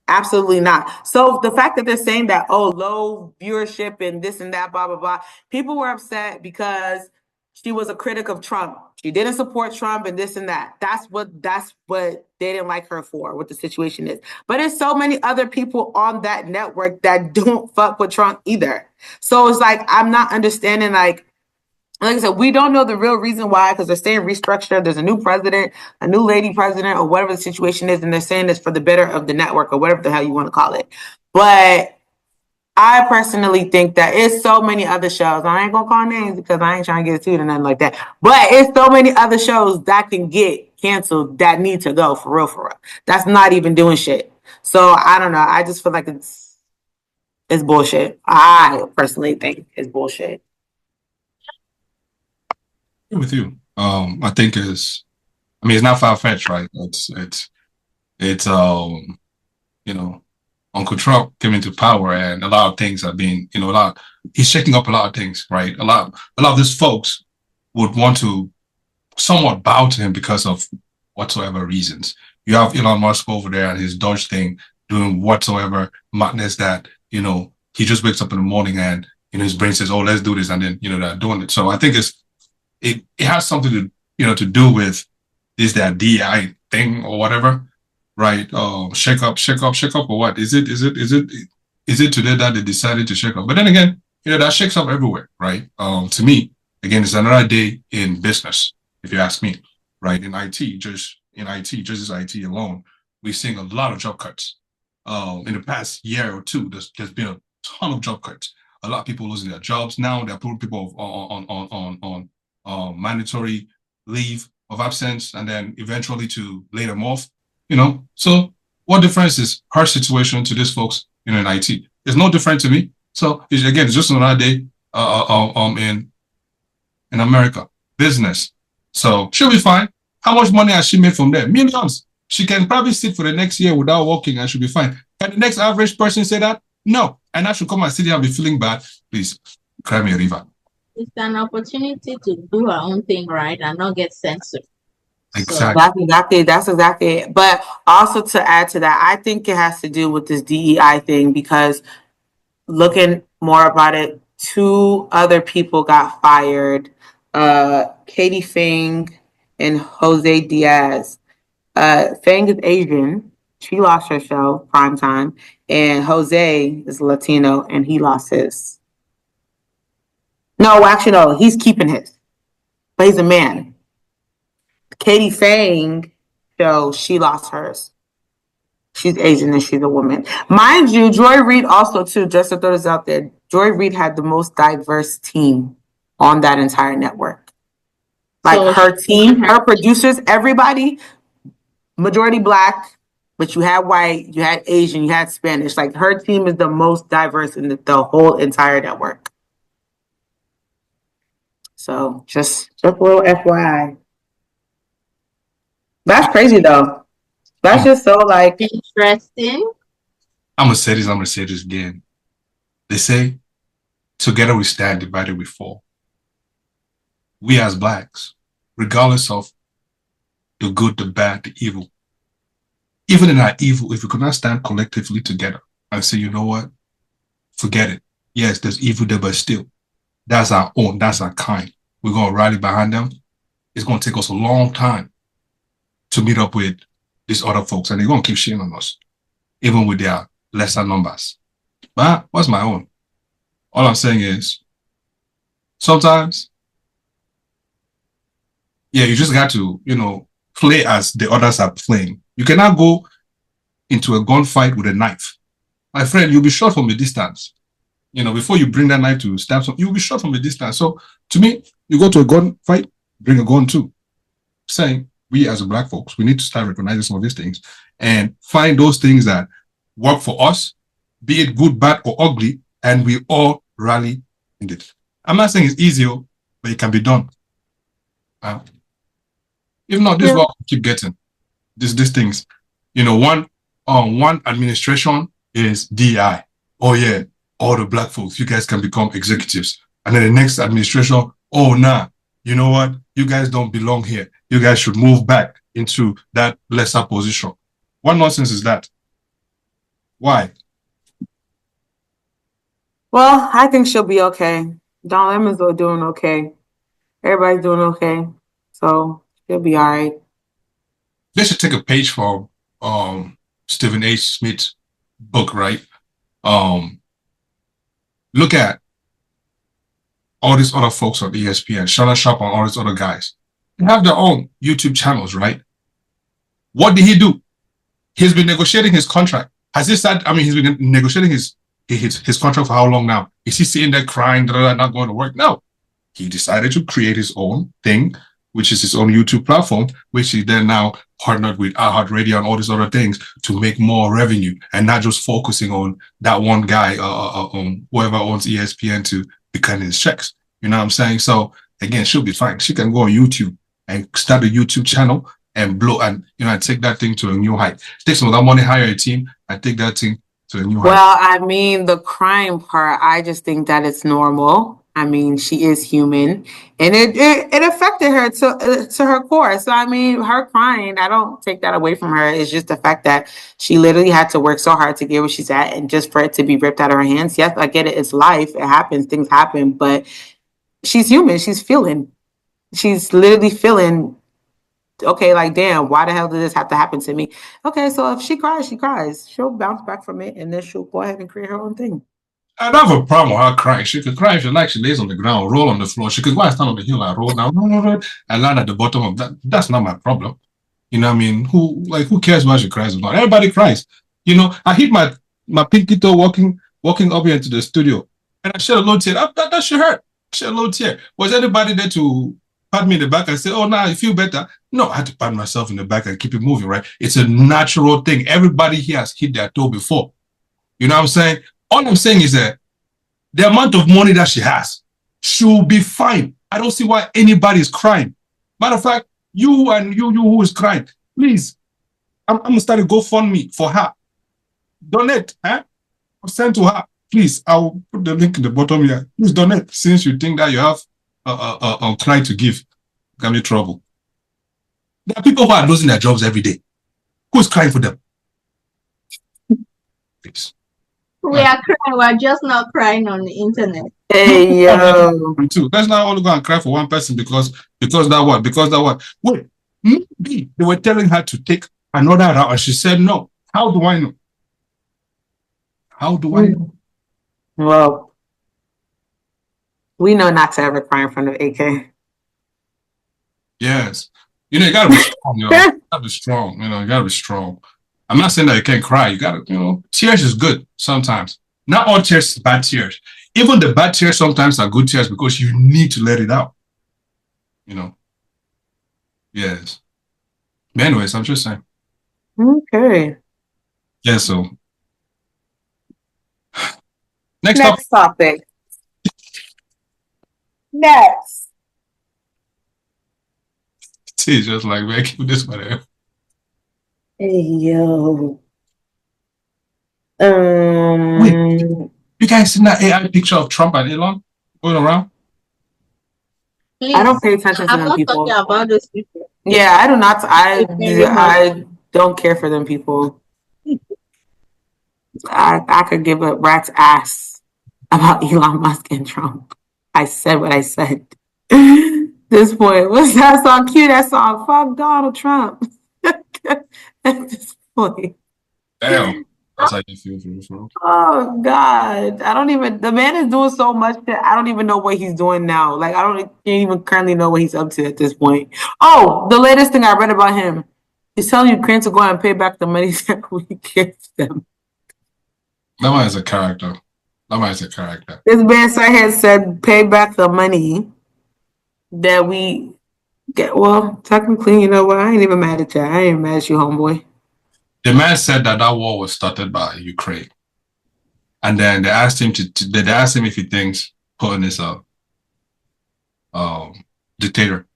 absolutely not. So the fact that they're saying that, oh, low viewership and this and that, blah, blah, blah, people were upset because she was a critic of Trump. She didn't support Trump and this and that. That's what they didn't like her for, what the situation is. But there's so many other people on that network that don't fuck with Trump either. So it's like, I'm not understanding, like I said, we don't know the real reason why, because they're saying restructure. There's a new president, a new lady president, or whatever the situation is, and they're saying it's for the better of the network or whatever the hell you want to call it. But I personally think that it's so many other shows. I ain't gonna call names because I ain't trying to get sued or nothing like that. But it's so many other shows that can get canceled that need to go for real, for real. That's not even doing shit. So I don't know. I just feel like it's bullshit. I personally think it's bullshit. with you. I think it's not far-fetched, right? It's Uncle Trump came into power and a lot of things are being, he's shaking up a lot of things, right? A lot of these folks would want to somewhat bow to him because of whatsoever reasons. You have Elon Musk over there and his Doge thing doing whatsoever madness that, he just wakes up in the morning and, his brain says, oh, let's do this. And then, they're doing it. So I think it has something to do with this, that DI thing or whatever, right? Shake up or what? Is it today that they decided to shake up? But then again, that shakes up everywhere, right? To me, again, it's another day in business, if you ask me, right? In IT, just as IT alone, we're seeing a lot of job cuts. In the past year or two, there's been a ton of job cuts. A lot of people losing their jobs now. They're putting people on mandatory leave of absence, and then eventually to lay them off. So what difference is her situation to these folks in IT? It's no different to me. So it's just another day in America business. So she'll be fine. How much money has she made from there? Millions. She can probably sit for the next year without working and she'll be fine. Can the next average person say that? No. And I should come and sit here and be feeling bad. Please, cry me a river. It's an opportunity to do our own thing right and not get censored. Exactly. That's exactly it. But also to add to that, I think it has to do with this DEI thing, because looking more about it, 2 other people got fired. Katie Fang and Jose Diaz. Fang is Asian. She lost her show, Primetime. And Jose is Latino and he lost his. No, actually, no, he's keeping his. But he's a man. Katie Fang show, she lost hers. She's Asian and she's a woman. Mind you, Joy Reid also too, just to throw this out there, Joy Reid had the most diverse team on that entire network. Like So her team, her producers, everybody, majority Black, but you had white, you had Asian, you had Spanish. Like her team is the most diverse in the whole entire network. So just a little FYI. That's crazy though. That's just so like interesting. I'm gonna say this again. They say, together we stand, divided we fall. We as Blacks, regardless of the good, the bad, the evil, even in our evil, if we could not stand collectively together and say, you know what, forget it. Yes, there's evil there, but still, that's our own, that's our kind. We're gonna rally behind them. It's gonna take us a long time to meet up with these other folks, and they're gonna keep shitting on us, even with their lesser numbers. But what's my own? All I'm saying is, sometimes, yeah, you just got to, play as the others are playing. You cannot go into a gunfight with a knife. My friend, you'll be shot from a distance. Before you bring that knife to stab someone, you'll be shot from a distance. So, to me, you go to a gunfight, bring a gun too. Saying, we as Black folks, we need to start recognizing some of these things and find those things that work for us, be it good, bad, or ugly, and we all rally in it. I'm not saying it's easy, but it can be done. If not, this is what we keep getting. These things. One administration is DI. Oh yeah, all the Black folks, you guys can become executives. And then the next administration, oh nah, you know what? You guys don't belong here. You guys should move back into that lesser position. What nonsense is that? Why? well, I think she'll be okay. Don Lemon's doing okay. Everybody's doing okay. So she'll be all right. They should take a page from Stephen H. Smith's book, right? Look at all these other folks on ESPN, Shannon Sharp and all these other guys. They have their own YouTube channels, right? What did he do? He's been negotiating his contract. Has he said, he's been negotiating his contract for how long now? Is he sitting there crying, not going to work? No. He decided to create his own thing, which is his own YouTube platform, which he then now partnered with iHeartRadio and all these other things to make more revenue and not just focusing on that one guy, whoever owns ESPN to be cutting his checks. You know what I'm saying? So again, she'll be fine. She can go on YouTube and start a YouTube channel and blow and take that thing to a new height. Take some of that money, hire a team, and take that thing to a new height. Well, the crime part, I just think that it's normal. She is human, and it affected her to her core. So her crying, I don't take that away from her. It's just the fact that she literally had to work so hard to get where she's at, and just for it to be ripped out of her hands. Yes, I get it. It's life. It happens. Things happen. But she's human. She's feeling. She's literally feeling. Okay, like damn, why the hell did this have to happen to me? Okay, so if she cries, she cries. She'll bounce back from it, and then she'll go ahead and create her own thing. I don't have a problem with her crying. She could cry if she likes. She lays on the ground, roll on the floor. She could go and stand on the hill and roll now, and land at the bottom of that. That's not my problem. You know what I mean? Who cares why she cries or not? Everybody cries. I hit my pinky toe walking up here into the studio, and I shed a little tear. That should hurt. I shed a little tear. Was anybody there to pat me in the back and say, oh, now I feel better? No, I had to pat myself in the back and keep it moving, right? It's a natural thing. Everybody here has hit their toe before. You know what I'm saying? All I'm saying is that the amount of money that she has, she'll be fine. I don't see why anybody is crying. Matter of fact, you who is crying, please, I'm going to start a GoFundMe for her. Donate, I'll send to her. Please, I'll put the link in the bottom here. Please donate, since you think that you have a cry to give. Got me trouble. There are people who are losing their jobs every day. Who's crying for them? Please. We are crying. We're just not crying on the internet. Hey, yo. Let's not only go and cry for one person because that what? Wait, maybe they were telling her to take another route and she said no. How do I know? How do I know? Well, we know not to ever cry in front of AK. Yes. You gotta be strong, You gotta be strong, you gotta be strong. I'm not saying that you can't cry. You gotta, tears is good sometimes. Not all tears is bad tears. even the bad tears sometimes are good tears because you need to let it out. You know. Yes. But anyways, I'm just saying. Okay. Yeah. So next up, Next topic. Next. it's just like man, keep this one. Hey yo. Wait, you guys seen that AI picture of Trump and Elon going around? Please, I don't pay attention to I'm them not people. talking about those people. Yeah, I do not. Very much. I don't care for them people. I could give a rat's ass about Elon Musk and Trump. I said what I said. This point, what's that song? Cue that song. Fuck Donald Trump. At this point. Damn. That's how you feel for real. Oh God. I don't even the man is doing so much that I don't even know what he's doing now. Like I can't even currently know what he's up to at this point. Oh, the latest thing I read about him. He's telling Ukraine to go and pay back the money that we give them. That man is a character. That man is a character. This man right here said pay back the money that we get. Well, technically, you know what? I ain't even mad at you. I ain't mad at you, homeboy. The man said that war was started by Ukraine, and then they asked him they asked him if he thinks Putin is a dictator.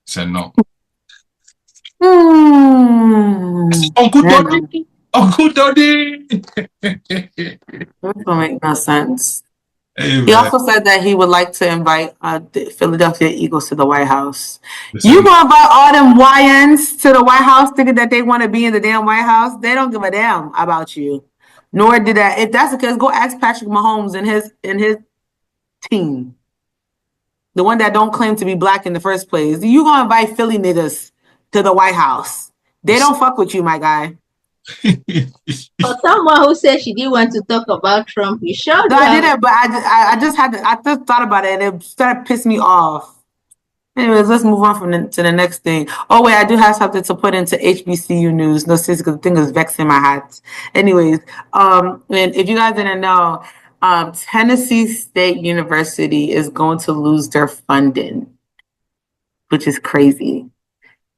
He said no. Uncle Doddy. Uncle Doddy. That don't make no sense. Hey, He also said that he would like to invite the Philadelphia Eagles to the White House. Listen. You gonna invite all them YNs to the White House thinking that they want to be in the damn White House? They don't give a damn about you. Nor did that. If that's the case, go ask Patrick Mahomes and his team. The one that don't claim to be black in the first place. You gonna invite Philly niggas to the White House. They don't fuck with you, my guy. For someone who said she didn't want to talk about Trump, you sure? No, I didn't, but I just thought about it and it started pissing me off. Anyways, let's move on to the next thing. Oh wait, I do have something to put into HBCU news. No, seriously, because the thing is vexing my hat. Anyways, and if you guys didn't know, Tennessee State University is going to lose their funding, which is crazy.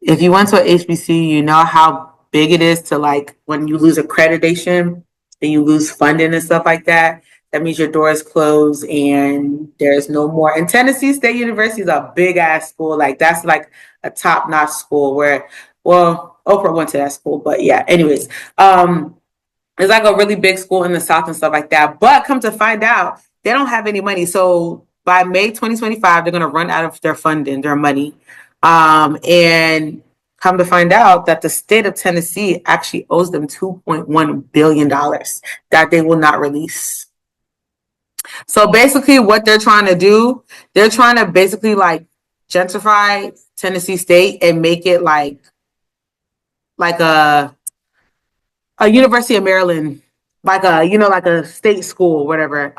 If you went to a HBCU, you know how big it is to like when you lose accreditation and you lose funding and stuff like that. That means your doors close and there's no more. And Tennessee State University is a big ass school. Like that's like a top notch school where, well, Oprah went to that school, but yeah. Anyways, it's like a really big school in the South and stuff like that. But come to find out, they don't have any money. So by May 2025, they're gonna run out of their funding, their money. And come to find out that the state of Tennessee actually owes them $2.1 billion that they will not release. So basically what they're trying to do, they're trying to basically like gentrify Tennessee State and make it like a University of Maryland, like a state school, whatever,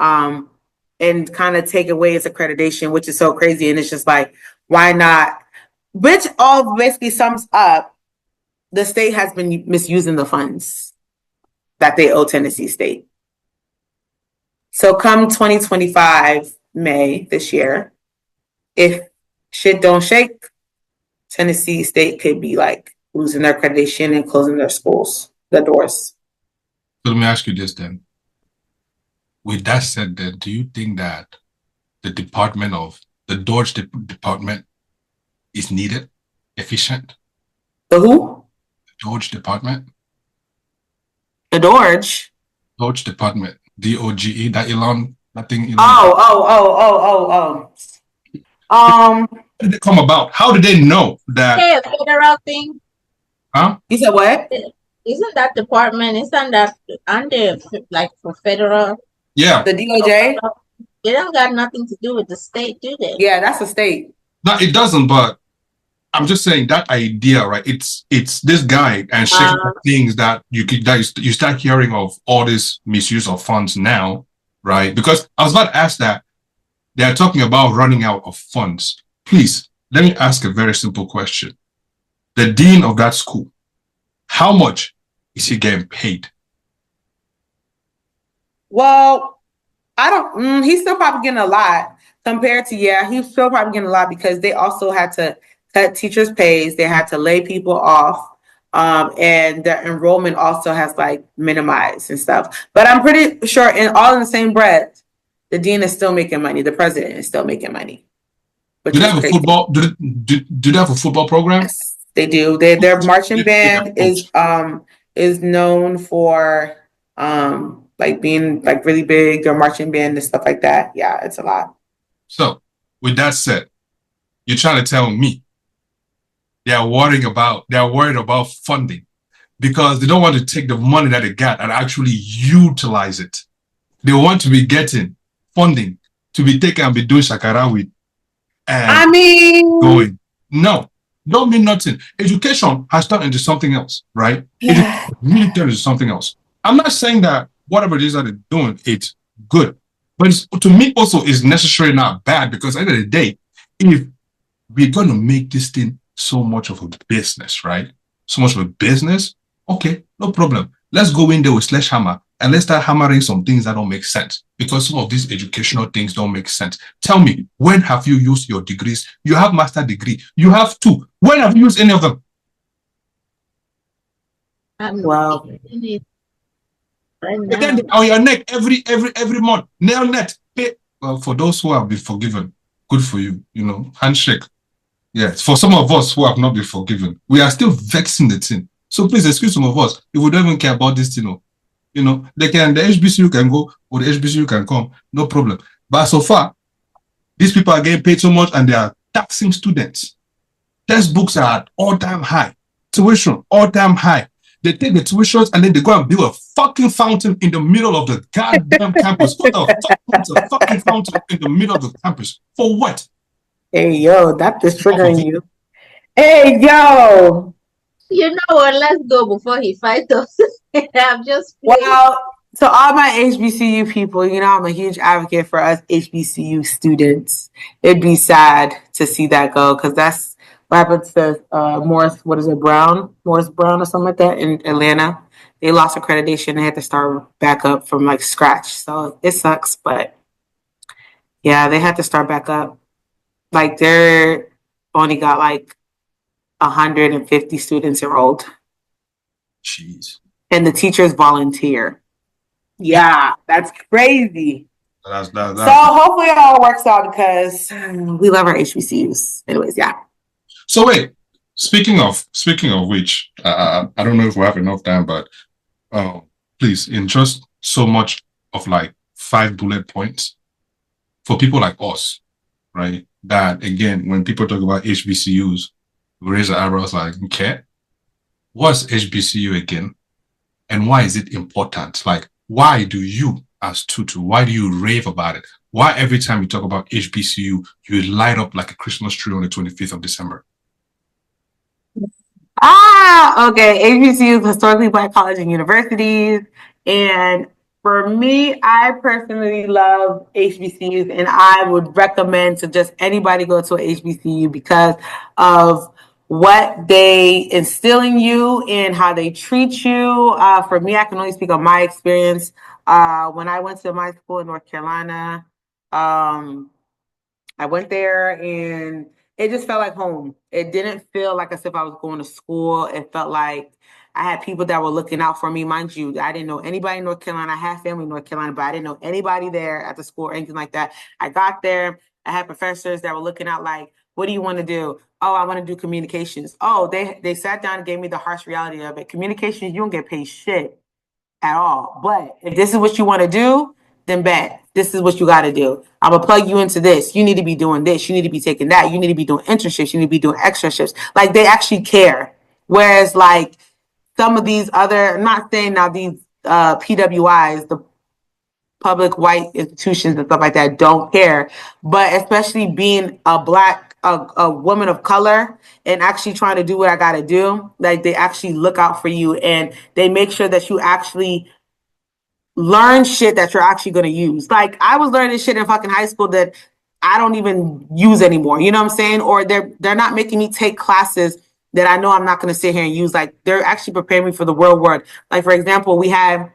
and kind of take away its accreditation, which is so crazy. And it's just like, why not? Which all basically sums up the state has been misusing the funds that they owe Tennessee State. So come 2025, May this year, if shit don't shake, Tennessee State could be like losing their accreditation and closing their schools, the doors. So let me ask you this then. With that said, then, do you think that the George department is needed, efficient? The who? The George department. The George. George department. DOGE. That Elon. That thing. Elon. Oh. How did it come about? How did they know that? Hey, a federal thing. Huh? You said what? Isn't that department? Isn't that under like for federal? Yeah. The DOJ. They don't got nothing to do with the state, do they? Yeah, that's a state. No, it doesn't. But I'm just saying that idea, right? It's this guy and shaking things that you start hearing of all this misuse of funds now, right? Because I was about to ask that they are talking about running out of funds. Please let me ask a very simple question: the dean of that school, how much is he getting paid? Well, I don't. He's still probably getting a lot compared to he's still probably getting a lot because they also had to cut teachers' pays. They had to lay people off, and the enrollment also has like minimized and stuff. But I'm pretty sure, in the same breath, the dean is still making money. The president is still making money. Do they have a football? Do they have a football program? Yes, they do. Their marching band is known for like being like really big. Their marching band and stuff like that. Yeah, it's a lot. So, with that said, you're trying to tell me they are worried about funding because they don't want to take the money that they got and actually utilize it. They want to be getting funding to be taken and be doing shakara with. And going. No, don't mean nothing. Education has turned into something else, right? Yeah. It really turned into something else. I'm not saying that whatever it is that they're doing, it's good. But to me also is necessary, not bad, because at the end of the day, if we're going to make this thing so much of a business, right? So much of a business, okay, no problem. Let's go in there with sledgehammer and let's start hammering some things that don't make sense because some of these educational things don't make sense. Tell me, when have you used your degrees? You have master degree. You have 2. When have you used any of them? Wow. Again, on your neck every month. Nail net. Pay. Well, for those who have been forgiven, good for you. Handshake. Yes. For some of us who have not been forgiven, we are still vexing the thing. So please excuse some of us if we don't even care about this thing. The HBCU can go or the HBCU can come, no problem. But so far, these people are getting paid so much and they are taxing students. Textbooks are at all-time high. Tuition, all-time high. They take the tuitions and then they go and build a fucking fountain in the middle of the goddamn campus. What the fuck is a fucking fountain in the middle of the campus? For what? Hey, yo, that is triggering you. Hey, yo. You know what? Let's go before he fights us. I'm just well, to all my HBCU people, I'm a huge advocate for us HBCU students. It'd be sad to see that go because that's what happened to Morris Brown or something like that in Atlanta. They lost accreditation. They had to start back up from like scratch. So it sucks, but yeah, they had to start back up. Like they're only got like 150 students enrolled. Jeez. And the teachers volunteer. Yeah, that's crazy. So hopefully it all works out because we love our HBCUs. Anyways, yeah. So wait, speaking of which, I don't know if we have enough time, but please, in just so much of like 5 bullet points for people like us, right? That again, when people talk about HBCUs, we raise our eyebrows like, okay, what's HBCU again? And why is it important? Like, why do you, as Tutu, why do you rave about it? Why every time you talk about HBCU, you light up like a Christmas tree on the 25th of December? Okay. HBCUs, historically Black colleges and universities. And for me, I personally love HBCUs, and I would recommend to just anybody go to an HBCU because of what they instill in you and how they treat you. For me, I can only speak on my experience. When I went to my school in North Carolina, I went there and it just felt like home. It didn't feel like as if I was going to school. It felt like I had people that were looking out for me. Mind you, I didn't know anybody in North Carolina. I had family in North Carolina, but I didn't know anybody there at the school or anything like that. I got there. I had professors that were looking out like, what do you want to do? Oh, I want to do communications. Oh, they sat down and gave me the harsh reality of it. Communications, you don't get paid shit at all. But if this is what you want to do, then bet. This is what you got to do. I'm going to plug you into this. You need to be doing this. You need to be taking that. You need to be doing internships. You need to be doing extra shifts. Like, they actually care. Whereas, like, some of these other, I'm not saying now these PWIs, the public white institutions and stuff like that, don't care. But especially being a Black, a woman of color and actually trying to do what I got to do, like, they actually look out for you and they make sure that you actually learn shit that you're actually going to use. Like, I was learning shit in fucking high school that I don't even use anymore. You know what I'm saying? Or they're not making me take classes that I know I'm not going to sit here and use. Like, they're actually preparing me for the real world. Like, for example, we had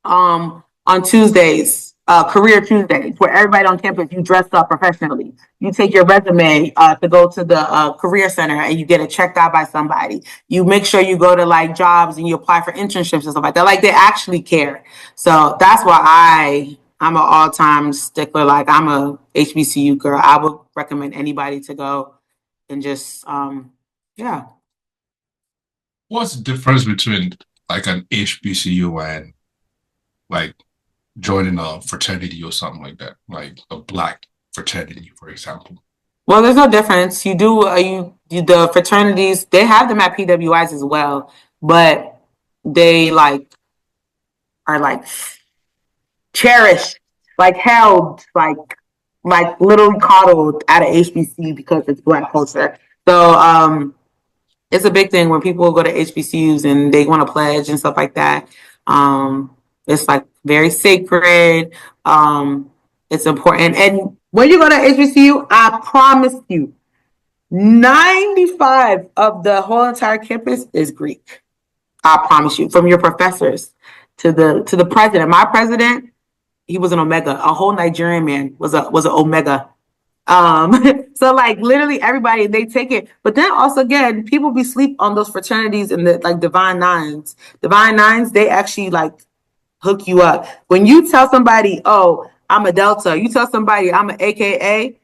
on Tuesdays, Career Tuesdays, where everybody on campus, you dress up professionally. You take your resume to go to the career center and you get it checked out by somebody. You make sure you go to like jobs and you apply for internships and stuff like that. Like they actually care. So that's why I'm an all-time stickler. Like I'm a HBCU girl. I would recommend anybody to go and just yeah. What's the difference between like an HBCU and like joining a fraternity or something like that, like a black fraternity, for example? Well, there's no difference. You do the fraternities, they have them at PWIs as well, but they like are like cherished, like held, like literally coddled at a HBC because it's Black culture. So it's a big thing when people go to HBCUs and they want to pledge and stuff like that. It's like very sacred. It's important. And when you go to HBCU, I promise you, 95 of the whole entire campus is Greek. I promise you, from your professors to the president. My president, he was an Omega. A whole Nigerian man was an Omega. So like literally everybody, they take it. But then also again, people be sleep on those fraternities and the like Divine Nines. Divine Nines, they actually like hook you up. When you tell somebody, oh, I'm a Delta, you tell somebody I'm an AKA,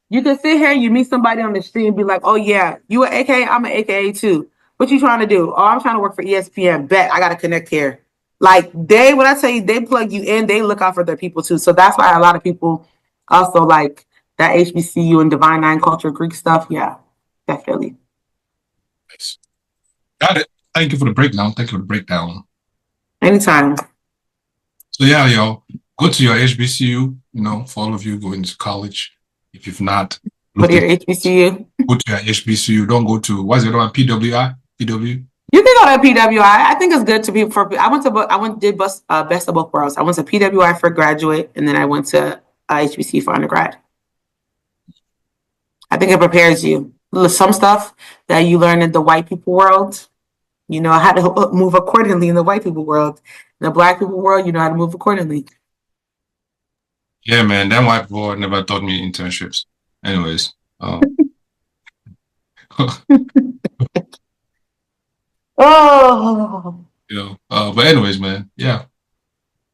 you can sit here and you meet somebody on the street and be like, oh yeah, you an AKA, I'm an AKA too. What you trying to do? Oh, I'm trying to work for ESPN. Bet I gotta connect here. Like when I tell you they plug you in, they look out for their people too. So that's why a lot of people also like that HBCU and Divine Nine culture, Greek stuff. Yeah, definitely. Nice. Got it. Thank you for the breakdown. Thank you for the breakdown. Anytime. So yeah, y'all, go to your HBCU, for all of you going to college. If you've not, Go to your HBCU. Go to your HBCU. Don't go to, what's the other one? PWI? PW? You can go to PWI. I think it's good to be did best of both worlds. I went to PWI for graduate, and then I went to HBCU for undergrad. I think it prepares you. Some stuff that you learn in the white people world, you know how to move accordingly in the white people world. In the Black people world, you know how to move accordingly. Yeah, man, that white boy never taught me internships. Anyways, Oh, but anyways, man, yeah.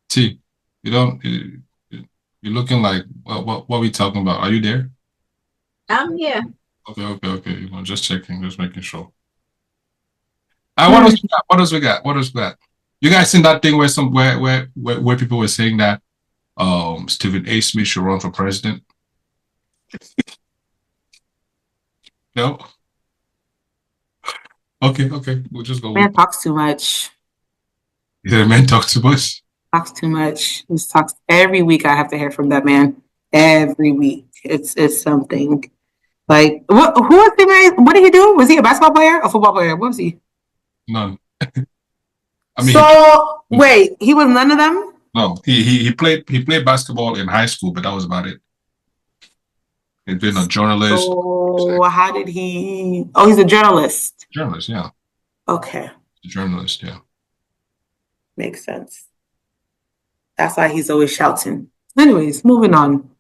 T, you're looking like what we talking about? Are you there? I'm here. Okay. Just checking, just making sure. What else we got? What else we got? You guys seen that thing where people were saying that Stephen A. Smith should run for president? No? Okay. We'll just go. man talks too much. The man talks too much. Talks too much. He talks every week. I have to hear from that man. Every week, it's something. Like who was the man? What did he do? Was he a basketball player, a football player? What was he? None. Wait, he was none of them? No, he played basketball in high school, but that was about it. He's been a journalist. So how did he? Oh, he's a journalist. Journalist, yeah. Okay. A journalist, yeah. Makes sense. That's why he's always shouting. Anyways, moving on.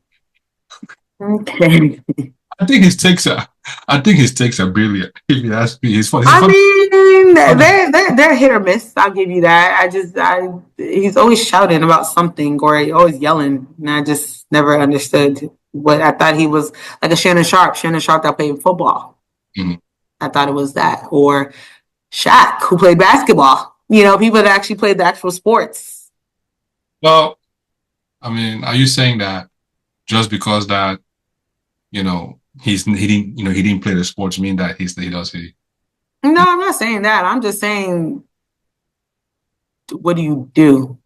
Okay. I think his takes are brilliant. If you ask me, he's funny. I mean, they're hit or miss. I'll give you that. He's always shouting about something or always yelling, and I just never understood what I thought he was like a Shannon Sharp that played football. Mm-hmm. I thought it was that, or Shaq who played basketball. People that actually played the actual sports. Well, I mean, are you saying that just because that he didn't play the sports mean that he does it? No, I'm not saying that. I'm just saying, what do you do?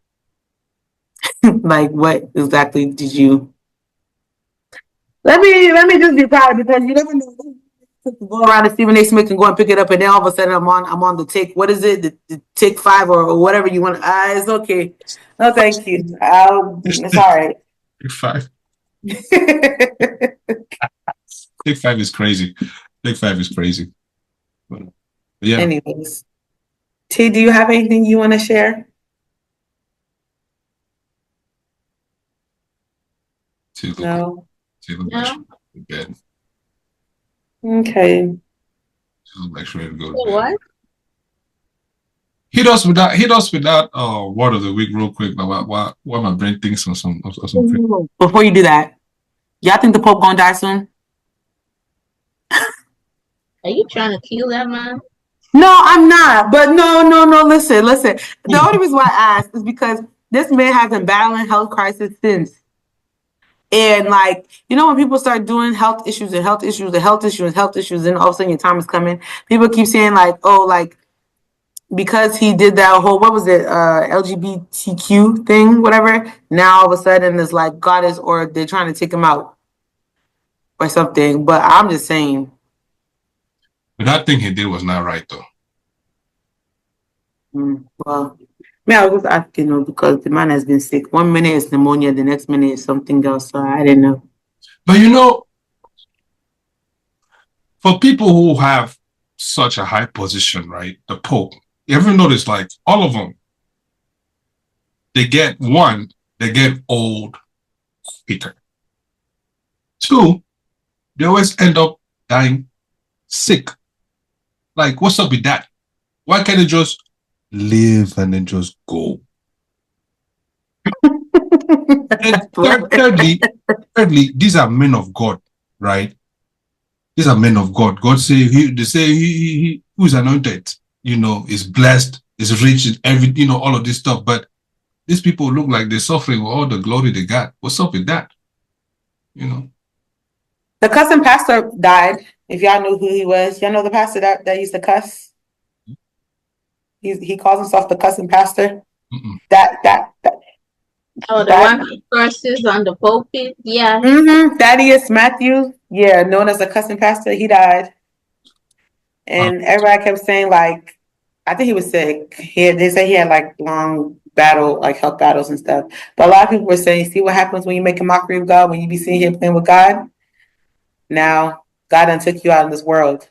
Like, what exactly did you? Let me just be proud because you never know. Go around to Stephen A. Smith and go and pick it up, and then all of a sudden I'm on the take. What is it? The take 5 or whatever you want. It's okay. No, thank you. It's all right. Take 5. Take 5 is crazy. Take 5 is crazy. But yeah. Anyways, T, do you have anything you want to share? No. She look like she to bed. Okay. She look like she ready to go to Say bed. what? Hit us with that word of the week real quick. Like why my brain thinks on some Before you do that, y'all think the Pope gonna die soon? Are you trying to kill that man? No, I'm not. But no. Listen. The only reason why I asked is because this man has been battling health crisis since. And like, you know, when people start doing health issues and health issues and health issues and health issues, and all of a sudden your time is coming, people keep saying like, oh, like because he did that whole what was it, LGBTQ thing, whatever. Now all of a sudden it's like God is, or they're trying to take him out or something. But I'm just saying. But that thing he did was not right though. Well, me, I was just asking, you know, because the man has been sick. 1 minute is pneumonia, the next minute is something else. So I didn't know. But you know, for people who have such a high position, right? The Pope, you ever notice like all of them, they get old quicker. Two, they always end up dying sick. Like, what's up with that? Why can't they just live and then just go? And thirdly, these are men of God, right? These are men of God. God say they say he who is anointed, you know, is blessed, is rich in every, you know, all of this stuff. But these people look like they're suffering with all the glory they got. What's up with that? You know. The cussing pastor died. If y'all knew who he was, y'all know the pastor that used to cuss. He calls himself the cussing pastor. That Oh, the one who curses on the pulpit? Yeah. Thaddeus Matthews, yeah, known as the cussing pastor, he died. And everybody kept saying, like, I think he was sick. They say he had like long health battles and stuff. But a lot of people were saying, see what happens when you make a mockery of God, when you be sitting here playing with God? Now, God done took you out of this world.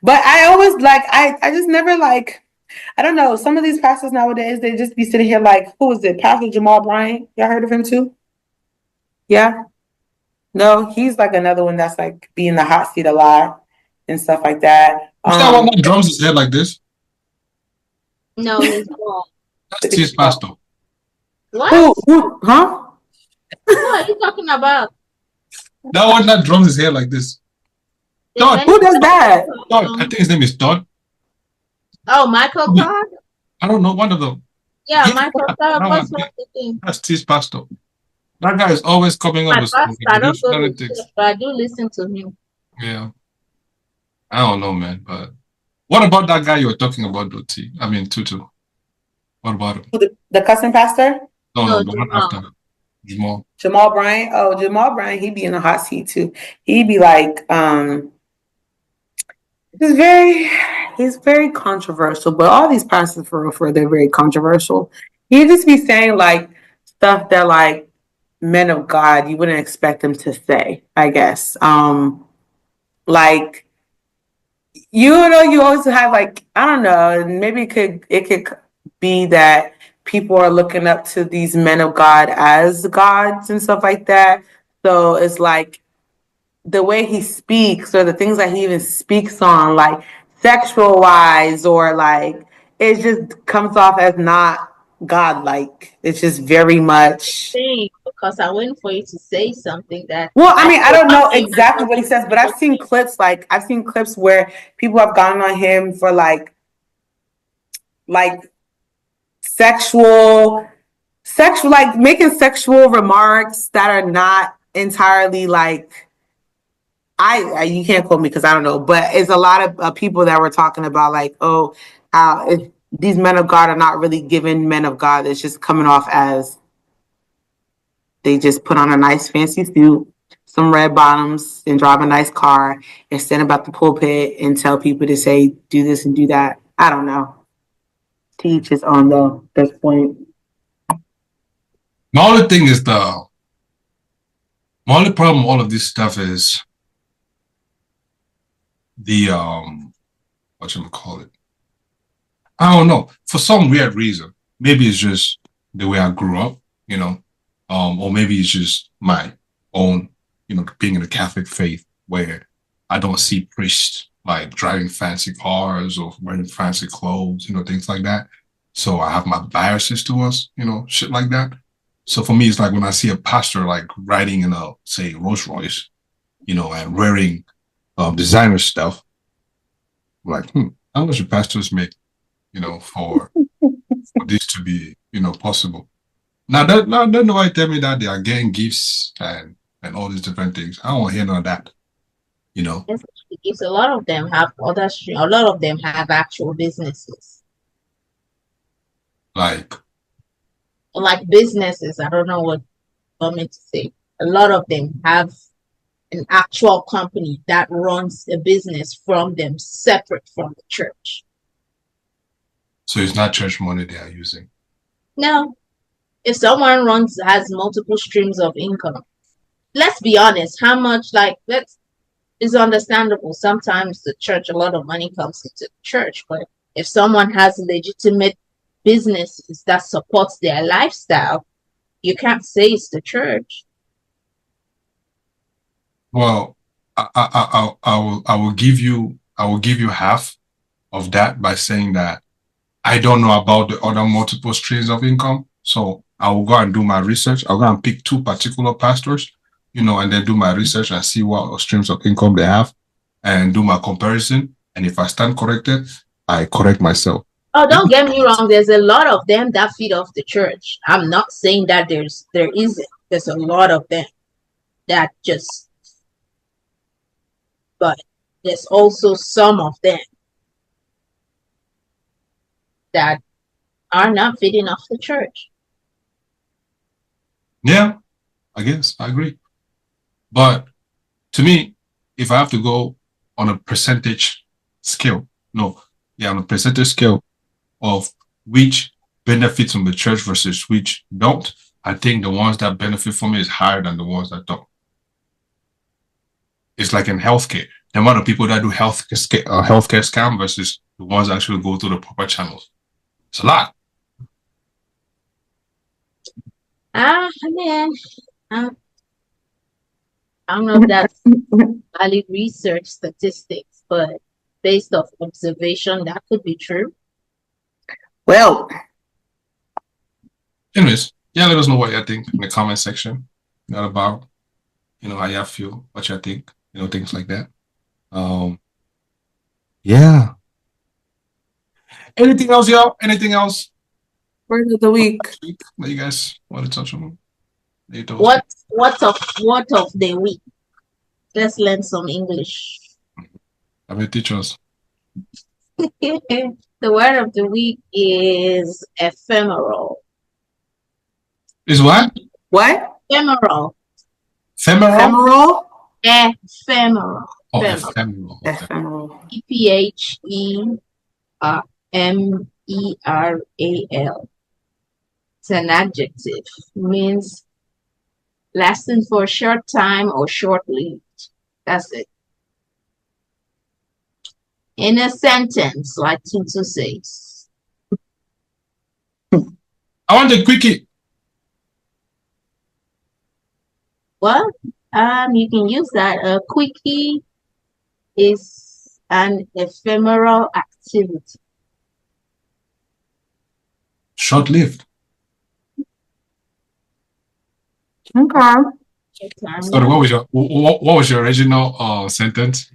But I always I just never I don't know. Some of these pastors nowadays, they just be sitting here like, who is it? Pastor Jamal Bryant? Y'all heard of him too? Yeah. No, he's like another one that's like being the hot seat a lot and stuff like that. Is that one that drums his head like this? No, he's wrong. That's his pastor. What? Who? Huh? What are you talking about? That one that drums his hair like this. Todd. Who does that? Todd. I think his name is Todd. Oh, Michael Todd? I don't know. One of them. Yeah, Michael Todd. What's wrong with him? That's his pastor. That guy is always coming up with something. I don't go to church, but I do listen to him. Yeah. I don't know, man. But what about that guy you were talking about, Doti? I mean, Tutu. What about him? The cussing pastor? No, the one after. Jamal Bryant. Oh, Jamal Bryant, he'd be in the hot seat too. He'd be like, he's very controversial, but all these pastors for they're very controversial. He'd just be saying like stuff that like men of God you wouldn't expect them to say, I guess. Like, you know, you always have like, I don't know, maybe it could be that people are looking up to these men of God as gods and stuff like that. So it's like the way he speaks or the things that he even speaks on, like sexual wise, or like it just comes off as not godlike. It's just very much. Because I went for you to say something that. Well, I mean, I don't know exactly what he says, but I've seen clips where people have gone on him for like sexual, like making sexual remarks that are not entirely like. You can't quote me because I don't know, but it's a lot of people that were talking about like, oh, if these men of God are not really given men of God. It's just coming off as they just put on a nice fancy suit, some red bottoms, and drive a nice car and stand about the pulpit and tell people to say, do this and do that. I don't know. To each his own though, at this point. My only thing is my only problem with all of this stuff is the whatchamacallit. I don't know. For some weird reason. Maybe it's just the way I grew up, you know. Or maybe it's just my own, being in the Catholic faith where I don't see priests like driving fancy cars or wearing fancy clothes, things like that. So I have my biases towards, shit like that. So for me, it's like when I see a pastor like riding in a, say, Rolls Royce, and wearing designer stuff, I'm like, how much do pastors make, for this to be, possible? Now that nobody tell me that they are getting gifts and all these different things. I don't want to hear none of that. Because a lot of them have a lot of them have actual businesses. Like businesses, I don't know what I meant to say. A lot of them have an actual company that runs a business from them, separate from the church. So it's not church money they are using. No. If someone has multiple streams of income, let's be honest, how much is understandable. Sometimes the church, a lot of money comes into the church, but if someone has legitimate businesses that supports their lifestyle, you can't say it's the church. Well, I will give you half of that by saying that I don't know about the other multiple streams of income. So I will go and do my research. I'll go and pick 2 particular pastors, and then do my research and see what streams of income they have and do my comparison. And if I stand corrected, I correct myself. Oh, don't get me wrong. There's a lot of them that feed off the church. I'm not saying that there isn't. There's a lot of them that just, but there's also some of them that are not feeding off the church. Yeah, I guess I agree. But to me, if I have to go on a percentage scale, on a percentage scale of which benefits from the church versus which don't, I think the ones that benefit from it is higher than the ones that don't. It's like in healthcare. The amount of people that do healthcare scam versus the ones that actually go through the proper channels. It's a lot. Man, I don't know if that's valid research statistics, but based off observation, that could be true. Well, anyways, let us know what you think in the comment section. Not about, how you feel, what you think, things like that. Yeah. Anything else, y'all? Anything else? word of the week. That you guys want to touch on? What of the week? Let's learn some English. I will teach us. The word of the week is ephemeral. Is what? What? Ephemeral. Ephemeral? Ephemeral. Oh, ephemeral. Ephemeral. EPHEMERAL. It's an adjective. Means lasting for a short time or short-lived. That's it. In a sentence, like Tutu says. I want a quickie. Well, you can use that. A quickie is an ephemeral activity. Short-lived. Okay. Sorry, what was your original sentence?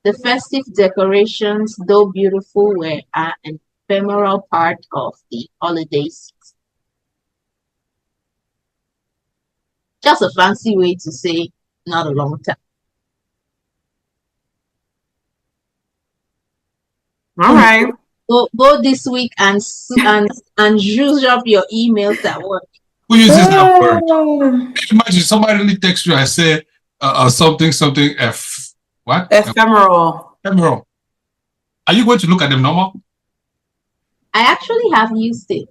The festive decorations, though beautiful, were an ephemeral part of the holiday season. Just a fancy way to say not a long time. All right. Go this week and use up your emails at work. Who uses that word? Imagine somebody really texts you and say something what? Ephemeral. Ephemeral. Are you going to look at them normal? I actually have used it.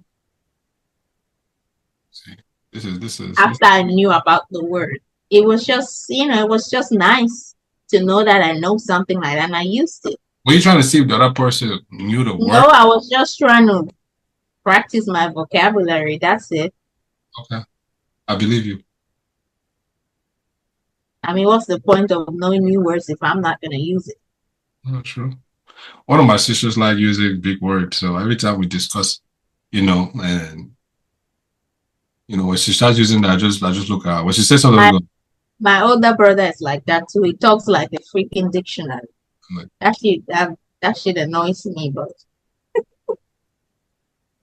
See, this is after I knew about the word. It was just, it was just nice to know that I know something like that and I used it. Were you trying to see if the other person knew the word? No, I was just trying to practice my vocabulary. That's it. Okay. I believe you. I mean, what's the point of knowing new words if I'm not going to use it? Not true. One of my sisters like using big words, so every time we discuss, and when she starts using that, I just look at her. When she says something, I go, My older brother is like that too. He talks like a freaking dictionary. like, That shit annoys me, but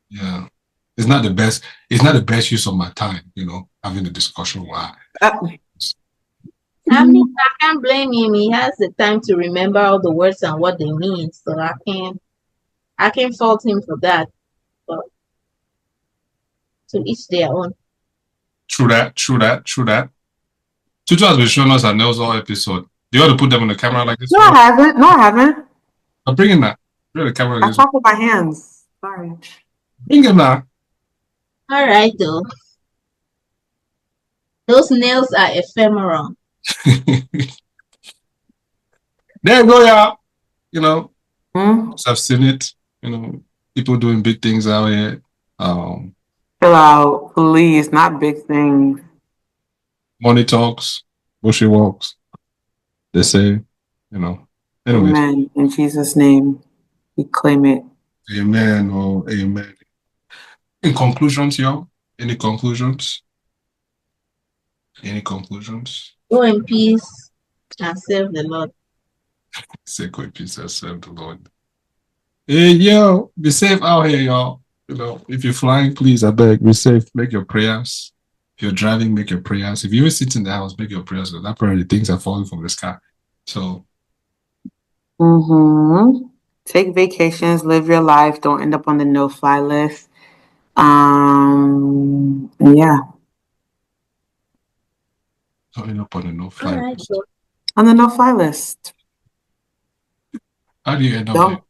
yeah, it's not the best. It's not the best use of my time, having a discussion. Why? I mean, I can't blame him. He has the time to remember all the words and what they mean, so I can't fault him for that. But to each their own. True that. Tutu has been showing us our nails all episode. Do you want to put them on the camera like this? No, I haven't. No, I haven't. I'm bringing that. Bring the camera like I this. talk with my hands. Sorry. Bring them now. All right, though. Those nails are ephemeral. There you go, y'all. Hmm? I've seen it. People doing big things out here. Chill out, please. Not big things. Money talks, bushy walks. They say, Anyways. Amen. In Jesus' name, we claim it. Amen. Oh, amen. In conclusions, y'all. Any conclusions? Any conclusions? Go in peace and serve the Lord. Say go in peace and serve the Lord. Hey, yo, be safe out here, y'all. If you're flying, please, I beg, be safe. Make your prayers. If you're driving, make your prayers. If you sit in the house, make your prayers. Because apparently things are falling from the sky. So. Take vacations, live your life. Don't end up on the no-fly list. Yeah. Don't end up on the no-fly list. So on the no-fly list. How do you end up Don't there?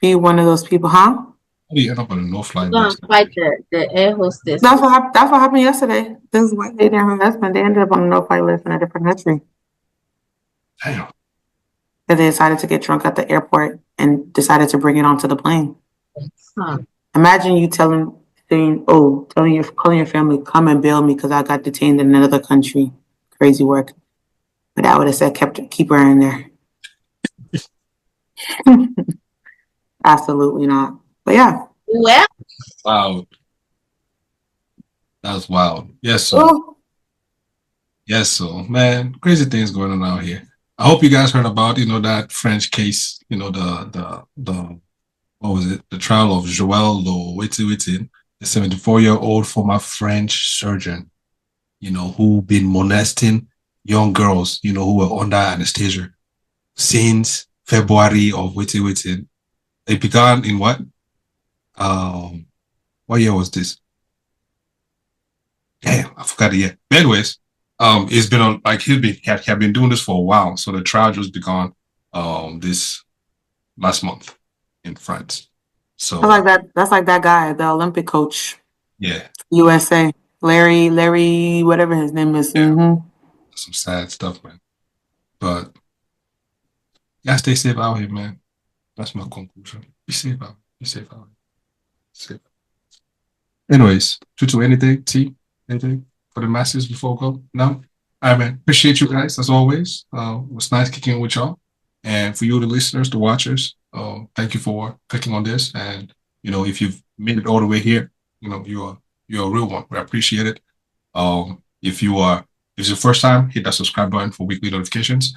be one of those people, huh? How do you end up on a no-fly go and list? fight the air hostess. That's what happened yesterday. This white lady and her husband, they ended up on a no-fly list in a different country. Damn. Because they decided to get drunk at the airport and decided to bring it onto the plane. Huh. Imagine you calling your family, come and bail me because I got detained in another country. Crazy work. But I would have said keep her in there. Absolutely not. But yeah. Well, Wow. That's wild. Yes, sir. Oh. Yes, so man, crazy things going on out here. I hope you guys heard about that French case. The what was it? The trial of Joël Witty, the 74-year-old former French surgeon. Who been molesting young girls. Who were under anesthesia since February of Witty. It began in what? What year was this? Damn, I forgot the year. But anyways, it's been on he had been doing this for a while. So the trial just began this last month in France. So that's like that guy, the Olympic coach. Yeah. USA. Larry, whatever his name is. Yeah. Mm-hmm. Some sad stuff, man. But yeah, stay safe out here, man. That's my conclusion. Be safe out. Be safe out. Safe. Anyways, Tutu, anything? T? Anything for the masses before we go? No? All right, man. Appreciate you guys as always. It was nice kicking with y'all. And for you, the listeners, the watchers, thank you for clicking on this. And, if you've made it all the way here, you're a real one. We appreciate it. If it's your first time, hit that subscribe button for weekly notifications.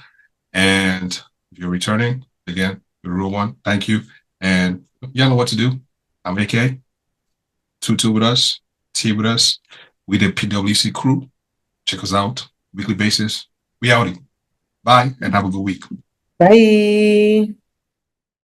And if you're returning, again, you're a real one. Thank you. And you know what to do. I'm AK. Tutu with us. T with us. We the PWC crew. Check us out. Weekly basis. We outie. Bye and have a good week. Bye.